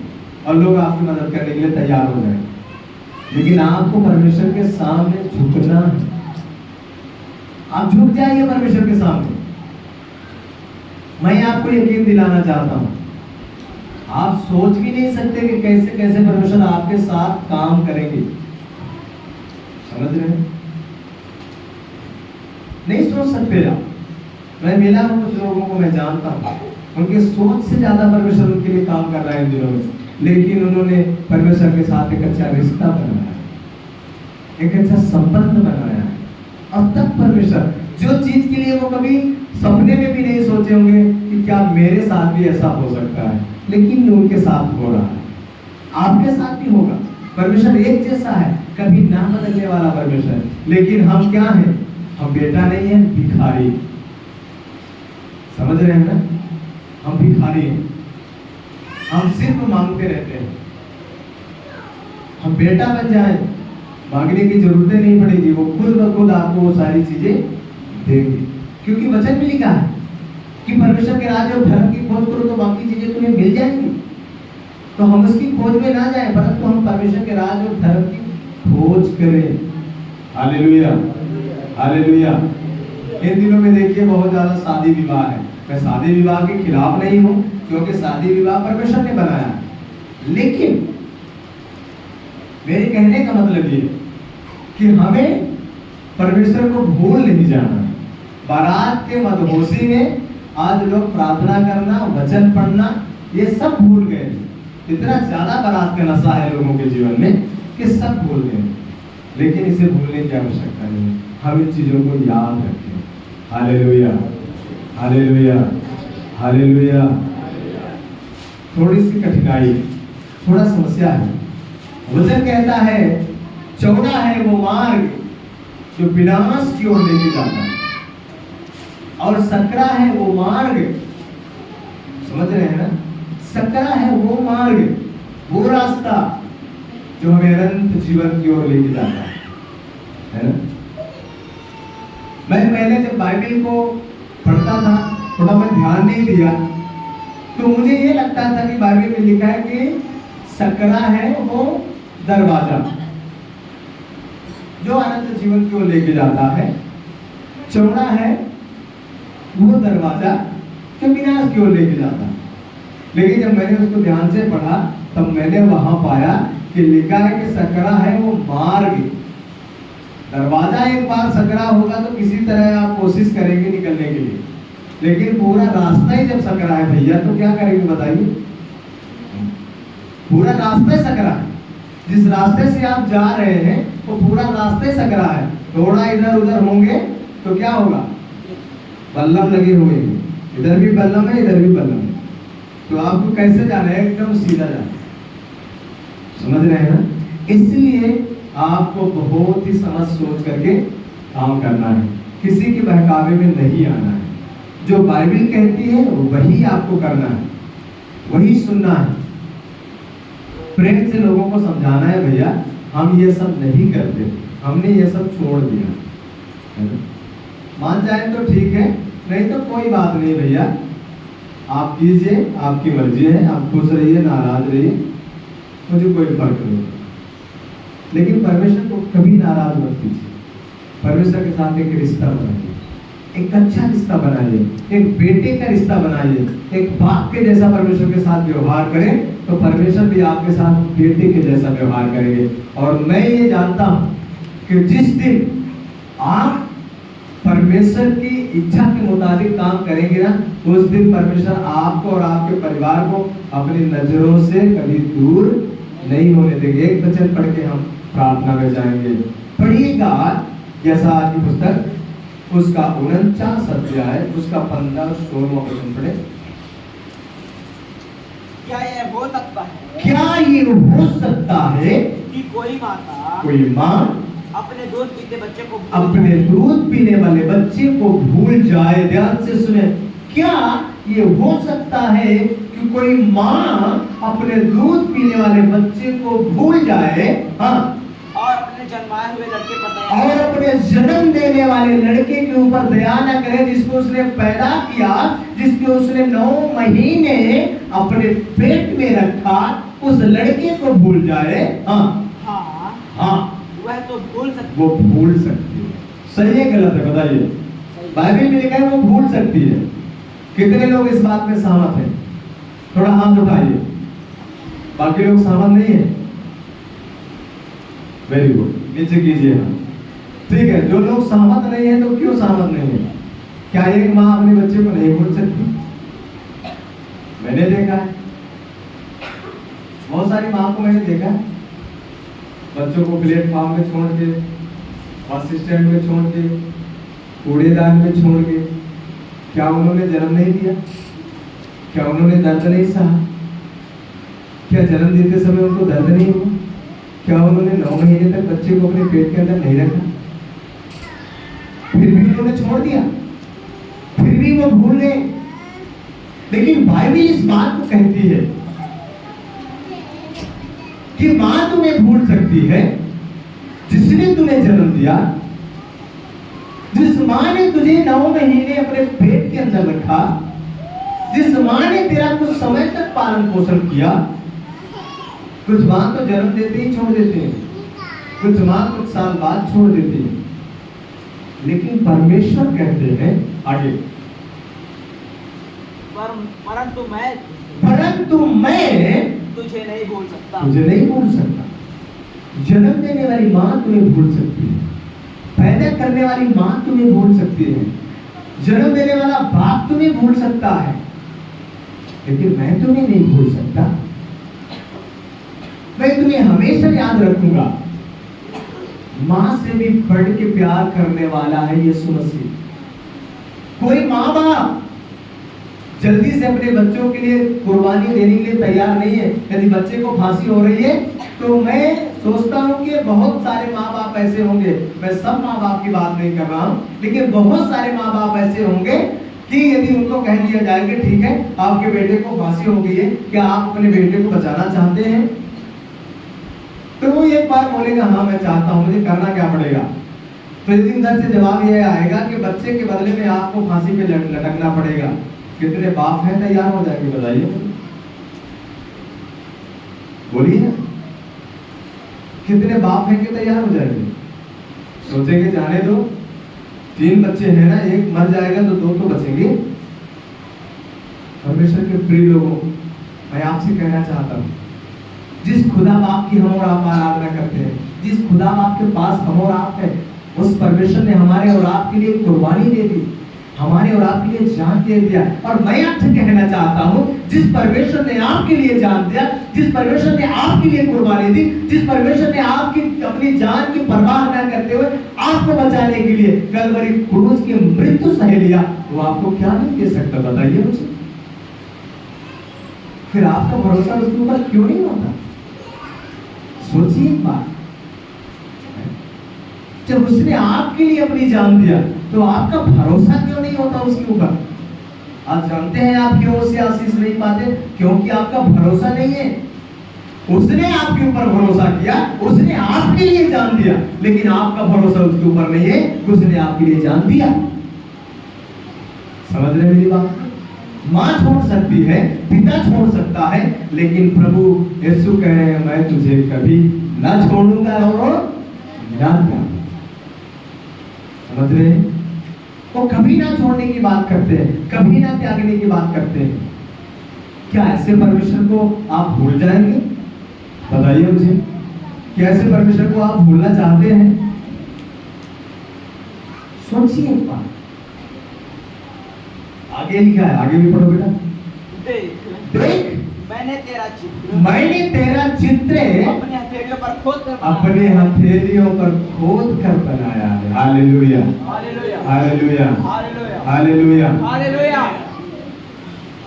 और लोग आपकी मदद करने के लिए तैयार हो जाएंगे। लेकिन आपको परमेश्वर के सामने झुकना है। आप झुक जाइए परमेश्वर के सामने। मैं आपको यकीन दिलाना चाहता हूं, आप सोच भी नहीं सकते कि कैसे कैसे परमेश्वर आपके साथ काम करेंगे। समझ रहे हैं? नहीं सोच सकते आप। मैं मिला हूं कुछ लोगों को, मैं जानता हूं, उनके सोच से ज्यादा परमेश्वर उनके लिए काम कर रहा है इन दिनों में। लेकिन उन्होंने परमेश्वर के साथ एक अच्छा रिश्ता बनाया, एक अच्छा संबंध बनाया, और तब परमेश्वर जो चीज के लिए वो कभी सपने में भी नहीं सोचे होंगे कि क्या मेरे साथ भी ऐसा हो सकता है, लेकिन उनके साथ हो रहा है, आपके साथ भी होगा। परमेश्वर एक जैसा है, कभी ना बदलने वाला परमेश्वर। लेकिन हम क्या हैं? हम बेटा नहीं है, भिखारी। समझ रहे हैं ना? हम भिखारी हैं, हम सिर्फ मांगते रहते हैं। हम बेटा बन जाए, मांगने की जरूरतें नहीं पड़ेगी, वो खुद ब खुद आपको वो सारी चीजें देंगे। क्योंकि वचन में लिखा है कि परमेश्वर के राज्य और धर्म की खोज करो तो बाकी चीजें तुम्हें मिल जाएंगी। तो हम उसकी खोज में ना जाएं, परंतु हम परमेश्वर के राज्य और धर्म की खोज करें। Hallelujah, hallelujah. इन दिनों में देखिए बहुत ज्यादा शादी विवाह है। मैं शादी विवाह के खिलाफ नहीं हूं, क्योंकि शादी विवाह परमेश्वर ने बनाया है। लेकिन मेरे कहने का मतलब ये कि हमें परमेश्वर को भूल नहीं जाना। बारात के मदहोशी में आज लोग प्रार्थना करना, वचन पढ़ना, ये सब भूल गए। इतना ज्यादा बारात का नशा है लोगों के जीवन में कि सब भूल गए। लेकिन इसे भूलने की आवश्यकता नहीं है, हम इन चीजों को याद रखें। Hallelujah, hallelujah, hallelujah. थोड़ी सी कठिनाई, थोड़ा समस्या है। वचन कहता है चौड़ा है वो मार्ग जो विनाश की ओर लेके जाता है, और सकरा है वो मार्ग, समझ रहे हैं ना? सकरा है वो मार्ग, वो रास्ता जो हमें अनंत जीवन की ओर लेके जाता है ना? मैं पहले जब बाइबल को पढ़ता था, थोड़ा मैं ध्यान नहीं दिया, तो मुझे ये लगता था कि बाइबल में लिखा है कि सकरा है वो दरवाजा जो अनंत जीवन की ओर लेके जाता है, चौड़ा है वो दरवाजा जो विनाश की ओर लेके जाता है। लेकिन जब मैंने उसको ध्यान से पढ़ा तब मैंने वहां पाया कि लिखा है कि सकरा है वो मार्ग। दरवाजा एक बार सकरा होगा तो किसी तरह आप कोशिश करेंगे निकलने के लिए, लेकिन पूरा रास्ता ही जब सकरा है भैया तो क्या करेंगे बताइए? पूरा रास्ता ही सकरा है। जिस रास्ते से आप जा रहे हैं वो पूरा रास्ते सकरा है। थोड़ा इधर उधर होंगे तो क्या होगा? बल्लम लगे हुए हैं, इधर भी बल्लम है, इधर भी बल्लम है। तो आपको कैसे जाना है? एकदम सीधा जाना है। समझ रहे हैं ना? इसलिए आपको बहुत ही समझ सोच करके काम करना है, किसी के बहकावे में नहीं आना है। जो बाइबल कहती है वही आपको करना है, वही सुनना है। प्रेम से लोगों को समझाना है भैया हम ये सब नहीं करते, हमने ये सब छोड़ दिया है। मान जाए तो ठीक है, नहीं तो कोई बात नहीं भैया, आप कीजिए, आपकी मर्जी है, आप खुश रहिए, नाराज रहिए, मुझे कोई फर्क नहीं। लेकिन परमेश्वर को कभी नाराज मत कीजिए। परमेश्वर के साथ एक रिश्ता बनाइए, एक अच्छा रिश्ता बनाइए, एक बेटे का रिश्ता बनाइए, एक बाप के जैसा परमेश्वर के साथ व्यवहार करें तो परमेश्वर भी आपके साथ बेटे के जैसा व्यवहार करेंगे। और मैं ये जानता हूं कि जिस दिन आप परमेश्वर की इच्छा के मुताबिक काम करेंगे ना, उस दिन परमेश्वर आपको और आपके परिवार को अपनी नजरों से कभी दूर नहीं होने देंगे। एक वचन पढ़ के हम प्रार्थना में जाएंगे। पढ़िएगा यशायाह की पुस्तक, उसका 49 अध्याय, उसका 15-16वां वचन पढ़े। क्या ये हो सकता है, क्या ये हो सकता है कि कोई माता कोई माँ अपने दूध पीते बच्चे को अपने दूध पीने वाले बच्चे को भूल जाए? ध्यान से सुने, क्या ये हो सकता है कि कोई माँ अपने दूध पीने वाले बच्चे को भूल जाए? हाँ, और अपने जन्माए हुए लड़के पर दया और अपने जन्म देने वाले लड़के के ऊपर दया न करे, जिसको उसने पैदा किया, जिसके उसने 9 महीने अपने पेट में रखा, उस लड़के को भूल जाए? हाँ हाँ हाँ, वह तो भूल सकती वो भूल सकती है। सही है गलत है बताइए? बाइबल में लिखा है वो भूल सकती है। कितने लोग इस बात में सहमत हैं? थोड़ा हाथ उठाइए। बाकी लोग सहमत नहीं है? वेरी गुड, नीचे कीजिए हाथ। ठीक है, जो लोग सहमत नहीं है तो क्यों सहमत नहीं है? क्या एक माँ अपने बच्चे को नहीं भूल सकती? मैंने देखा है, बहुत सारी माँ को मैंने देखा है, बच्चों को प्लेटफॉर्म में छोड़ के, बस स्टैंड में छोड़ के, कूड़ेदान में छोड़ के। क्या उन्होंने जन्म नहीं दिया? क्या उन्होंने दर्द नहीं सहा? क्या जन्म देते समय उनको दर्द नहीं हुआ? क्या उन्होंने 9 महीने तक बच्चे को अपने पेट के अंदर नहीं रखा? फिर भी उन्होंने छोड़ दिया, फिर भी वो भूल गए। लेकिन बाइबल इस बात को कहती है कि मां तुम्हें भूल सकती है जिसने तुम्हें जन्म दिया, जिस मां ने तुझे 9 महीने अपने पेट के अंदर रखा, जिस मां ने तेरा कुछ समय तक पालन पोषण किया। कुछ मां तो जन्म देते ही छोड़ देते हैं, कुछ मां कुछ साल बाद छोड़ देती है। लेकिन परमेश्वर कहते हैं आगे, परंतु मैं तुझे नहीं भूल सकता। तुझे नहीं भूल सकता। जन्म देने वाली माँ तुम्हें भूल सकती है, पैदा करने वाली माँ तुम्हें भूल सकती है, जन्म देने वाला बाप तुम्हें भूल सकता है, लेकिन मैं तुम्हें नहीं भूल सकता। मैं तुम्हें हमेशा याद रखूंगा। माँ से भी बढ़ के प्यार करने वाला है यीशु मसीह। कोई माँ बाप जल्दी से अपने बच्चों के लिए कुर्बानी देने के लिए तैयार नहीं है। यदि बच्चे को फांसी हो रही है तो मैं सोचता हूँ कि बहुत सारे माँ बाप ऐसे होंगे, मैं सब माँ बाप की बात नहीं कर रहा हूँ, लेकिन बहुत सारे माँ बाप ऐसे होंगे कि यदि उनको कह दिया जाए कि ठीक है आपके बेटे को फांसी हो गई है, क्या आप अपने बेटे को बचाना चाहते हैं? तो वो एक बार बोलेगा हाँ मैं चाहता हूँ, मुझे करना क्या पड़ेगा? तो यदि उधर से जवाब यह आएगा कि बच्चे के बदले में आपको फांसी पे लटकना पड़ेगा, कितने बाप हैं तैयार हो जाएंगे? बताइए, बोलिए ना, कितने बाप हैं कि तैयार हो जाएंगे? सोचेंगे जाने दो, 3 बच्चे हैं ना, एक मर जाएगा तो 2 तो बचेंगे। परमेश्वर के प्रिय लोगों, मैं आपसे कहना चाहता हूँ, जिस खुदा बाप की हम और आप आराधना करते हैं, जिस खुदा बाप के पास हम और आप हैं, उस परमेश्वर ने हमारे और आपके लिए कुर्बानी दे दी, हमारे और आपके लिए जान दे दिया। और मैं आपसे कहना चाहता हूँ, जिस परमेश्वर ने आपके लिए जान दिया, जिस परमेश्वर ने आपके लिए कुर्बानी दी, जिस परमेश्वर ने आपकी अपनी जान की परवाह न करते हुए आपको बचाने के लिए कलवरी क्रूस की मृत्यु सह लिया, वो आपको क्या नहीं दे सकता? बताइए मुझे। फिर आपका भरोसा उसके ऊपर क्यों नहीं होता? सोचिए एक बात, जब उसने आपके लिए अपनी जान दिया तो आपका भरोसा क्यों नहीं होता उसके ऊपर? आप जानते हैं आप क्यों उससे आशीष नहीं पाते? क्योंकि आपका भरोसा नहीं है। उसने आपके ऊपर भरोसा किया, उसने आपके लिए जान दिया, लेकिन आपका भरोसा उसके ऊपर नहीं है, उसने आपके लिए जान दिया। समझ रहे मेरी बात? माँ छोड़ सकती है, पिता छोड़ सकता है, लेकिन प्रभु यीशु कह रहे हैं मैं तुझे कभी ना छोड़ूंगा और ना त्यागूंगा। समझ रहे हैं? वो कभी ना छोड़ने की बात करते हैं, कभी ना त्यागने की बात करते हैं। क्या ऐसे परमेश्वर को आप भूल जाएंगे? बताइए मुझे, क्या ऐसे परमेश्वर को आप भूलना चाहते हैं? सोचिए एक बार। आगे लिखा है, आगे भी पढ़ो बेटा। देख मैंने तेरा चित्र अपने हथेलियों पर खोद कर बनाया है। Hallelujah, hallelujah, hallelujah, hallelujah, hallelujah. Hallelujah.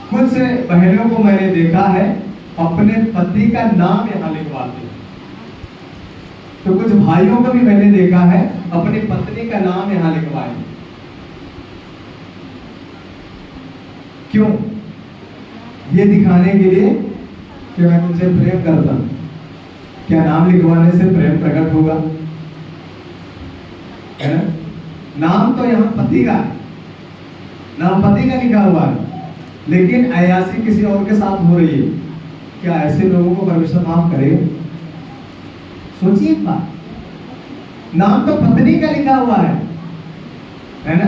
कुछ बहनों को मैंने देखा है अपने पति का नाम यहाँ लिखवाते हैं, तो कुछ भाइयों को भी मैंने देखा है अपनी पत्नी का नाम यहाँ लिखवाए। क्यों? ये दिखाने के लिए कि मैं तुमसे प्रेम करता हूं। क्या नाम लिखवाने से प्रेम प्रकट होगा? है ना? नाम तो यहाँ पति का है, नाम पति का लिखा हुआ है, लेकिन अयासी किसी और के साथ हो रही है। क्या ऐसे लोगों को परमेश्वर माफ करेगा? सोचिए एक बात। नाम तो पत्नी का लिखा हुआ है ना?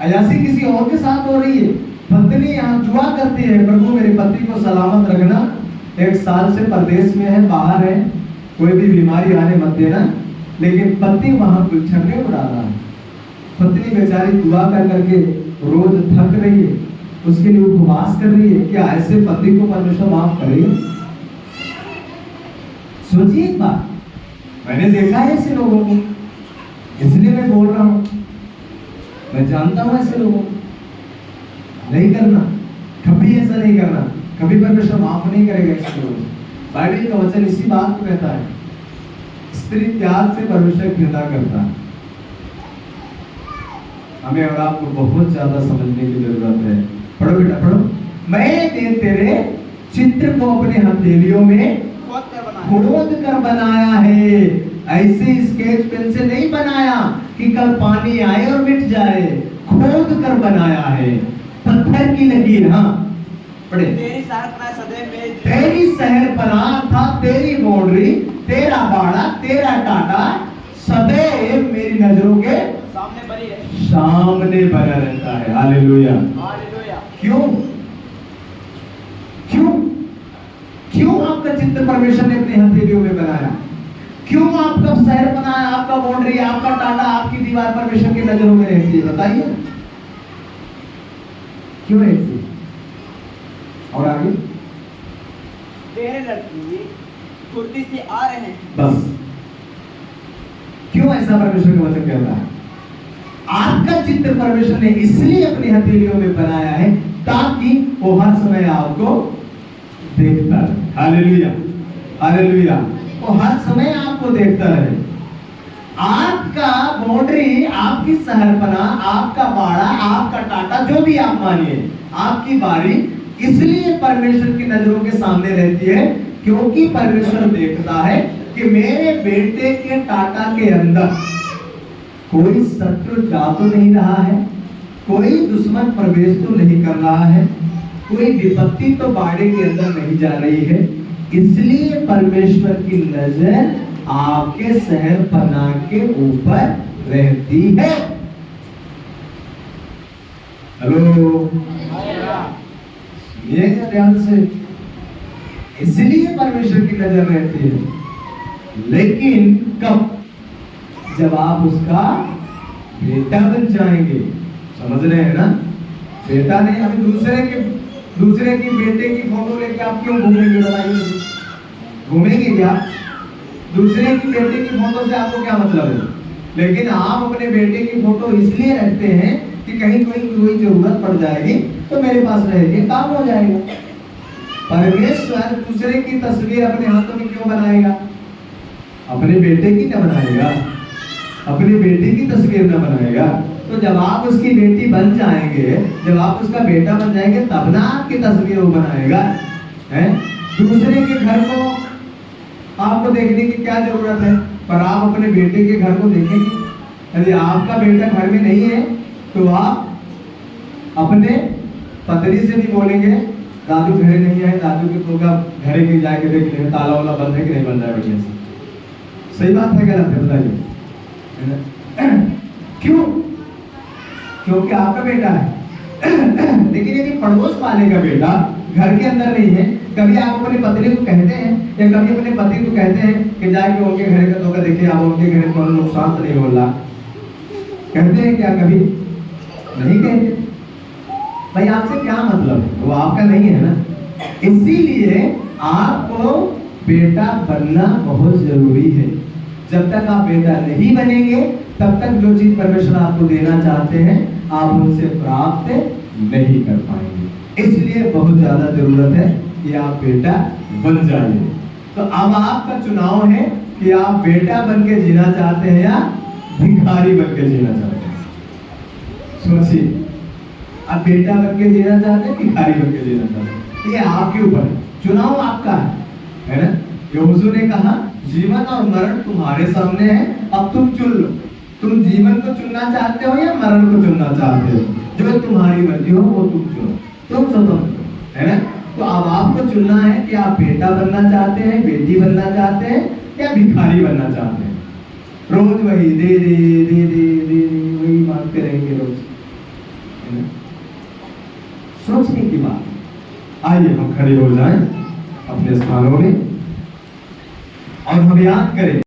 अयासी किसी और के साथ हो रही है। पत्नी यहाँ दुआ करती है, प्रभु मेरे पति को सलामत रखना, 1 साल से परदेश में है, बाहर है, कोई भी बीमारी आने मत देना। लेकिन पति वहां गुलछर्रे उड़ा रहा है। पत्नी बेचारी दुआ कर करके रोज थक रही है, उसके लिए उपवास कर रही है। क्या ऐसे पति को परमेश्वर माफ करेगा? सोचिए एक बात। मैंने देखा है ऐसे लोगों को, इसलिए मैं बोल रहा हूं। मैं जानता हूं ऐसे लोगों को। नहीं करना, कभी ऐसा नहीं करना, कभी परमेश्वर माफ नहीं करेगा ऐसे लोगों को। बाइबल का वचन इसी बात को कहता है, स्त्री त्याग से परमेश्वर घृणा करता है। हमें और आपको बहुत ज्यादा समझने की जरूरत है। पढ़ो बेटा, पढ़ो। मैंने तेरे चित्र को अपने हथेलियों में खोद कर बनाया है। ऐसे स्केच पेन से नहीं बनाया कि कल पानी आए और मिट जाए। खोद कर बनाया है, पत्थर की लकीर। हाँ पढ़े। तेरी शहरपनाह सदैव मेरी तेरी शहरपनाह था, तेरी बाउंड्री, तेरा बाड़ा, तेरा टाटा सदैव मेरी नजरों के सामने बना रहता है। Hallelujah, hallelujah. क्यों? क्यों? क्यों आपका चित्र परमेश्वर ने अपने हथेलियों में बनाया? क्यों आपका शहर बनाया, आपका बाउंड्री, आपका टाटा, आपकी दीवार परमेश्वर की नजरों में रहती है? बताइए क्यों रहती है? और आगे, तेरे लड़की फुर्ती से आ रहे हैं। बस क्यों ऐसा परमेश्वर का वचन कहता है? आपका चित्र परमेश्वर ने इसलिए अपनी हथेलियों में बनाया है ताकि वो हर समय आपको देखता रहे। Hallelujah, hallelujah. वो हर समय आपको देखता रहे। आपका बाउंड्री, आपकी शहरपना, आपका बाड़ा, आपका टाटा, जो भी आप मानिए, आपकी बारी इसलिए परमेश्वर की नजरों के सामने रहती है क्योंकि परमेश्वर देखता है कि मेरे बेटे के टाटा के अंदर कोई शत्रु जा तो नहीं रहा है, कोई दुश्मन प्रवेश तो नहीं कर रहा है, कोई विपत्ति तो बाड़े के अंदर नहीं जा रही है। इसलिए परमेश्वर की नजर आपके शहरपनाह के ऊपर रहती है। हेलो, ये ध्यान से, इसलिए परमेश्वर की नजर रहती है। लेकिन कब? जब आप उसका बेटा बन जाएंगे। समझ रहे हैं ना? बेटा नहीं, अभी दूसरे की बेटे की फोटो लेके आप क्यों घूमेंगे? बताइए, घूमेंगे क्या? दूसरे की बेटे की फोटो से आपको क्या मतलब है? लेकिन आप अपने बेटे की फोटो इसलिए रखते हैं कि कहीं कोई जरूरत पड़ जाएगी तो मेरे पास रहेगी, काम हो जाएगा। परमेश्वर दूसरे की तस्वीर अपने हाथों में क्यों बनाएगा? अपने बेटे की न बनाएगा, अपनी बेटी की तस्वीर न बनाएगा। तो जब आप उसकी बेटी बन जाएंगे, जब आप उसका बेटा बन जाएंगे, तब ना आपकी तस्वीर वो बनाएगा। हैं? दूसरे के घर को आपको देखने की क्या जरूरत है? पर आप अपने बेटे के घर को देखेंगे। यदि आपका बेटा घर में नहीं है तो आप अपने पत्नी से भी बोलेंगे, दादू घरे नहीं आए, दादू के होगा घरे के जाके देख ले, ताला वाला बंद है कि नहीं बंद है, बढ़िया से। सही बात है गलत है बताइए, है ना? क्यों? क्योंकि आपका बेटा है। लेकिन यदि पड़ोस वाले का बेटा घर के अंदर नहीं है, कभी आप अपनी पत्नी को कहते हैं या कभी अपने पति को कहते हैं कि जाके उनके घर का धोखा देखिए, आप उनके घर को नुकसान तो नहीं हो रहा, कहते हैं क्या? कभी नहीं कहते। भाई आपसे क्या मतलब है, वो आपका नहीं है ना। इसीलिए आपको बेटा बनना बहुत जरूरी है। जब तक आप बेटा नहीं बनेंगे तब तक जो चीज परमेश्वर आपको देना चाहते हैं आप उनसे प्राप्त नहीं कर पाएंगे। इसलिए बहुत ज्यादा जरूरत है कि आप बेटा बन जाइए। तो अब आपका चुनाव है कि आप बेटा बन के जीना चाहते हैं या भिखारी बन के जीना चाहते हैं। सोचिए, आप बेटा बन के जीना चाहते हैं, भिखारी बन के जीना चाहते हैं, ये आपके ऊपर है, चुनाव आपका है ना। यहोशू ने कहा जीवन और मरण तुम्हारे सामने है, अब तुम चुन लो, तुम जीवन को चुनना चाहते हो या मरण को चुनना चाहते हो, जो तुम्हारी मर्जी हो वो तुम चुनो, तुम स्वतंत्र है ना। तो अब आपको चुनना है कि आप बेटा बनना चाहते हैं, बेटी बनना चाहते हैं या भिखारी बनना चाहते हैं। रोज वही दे दे दे दे दे दे वही मांगते रहेंगे रोज, है ना। सोचने की बात। आइए हम खड़े हो जाएं अपने स्थानों में और हम याद करें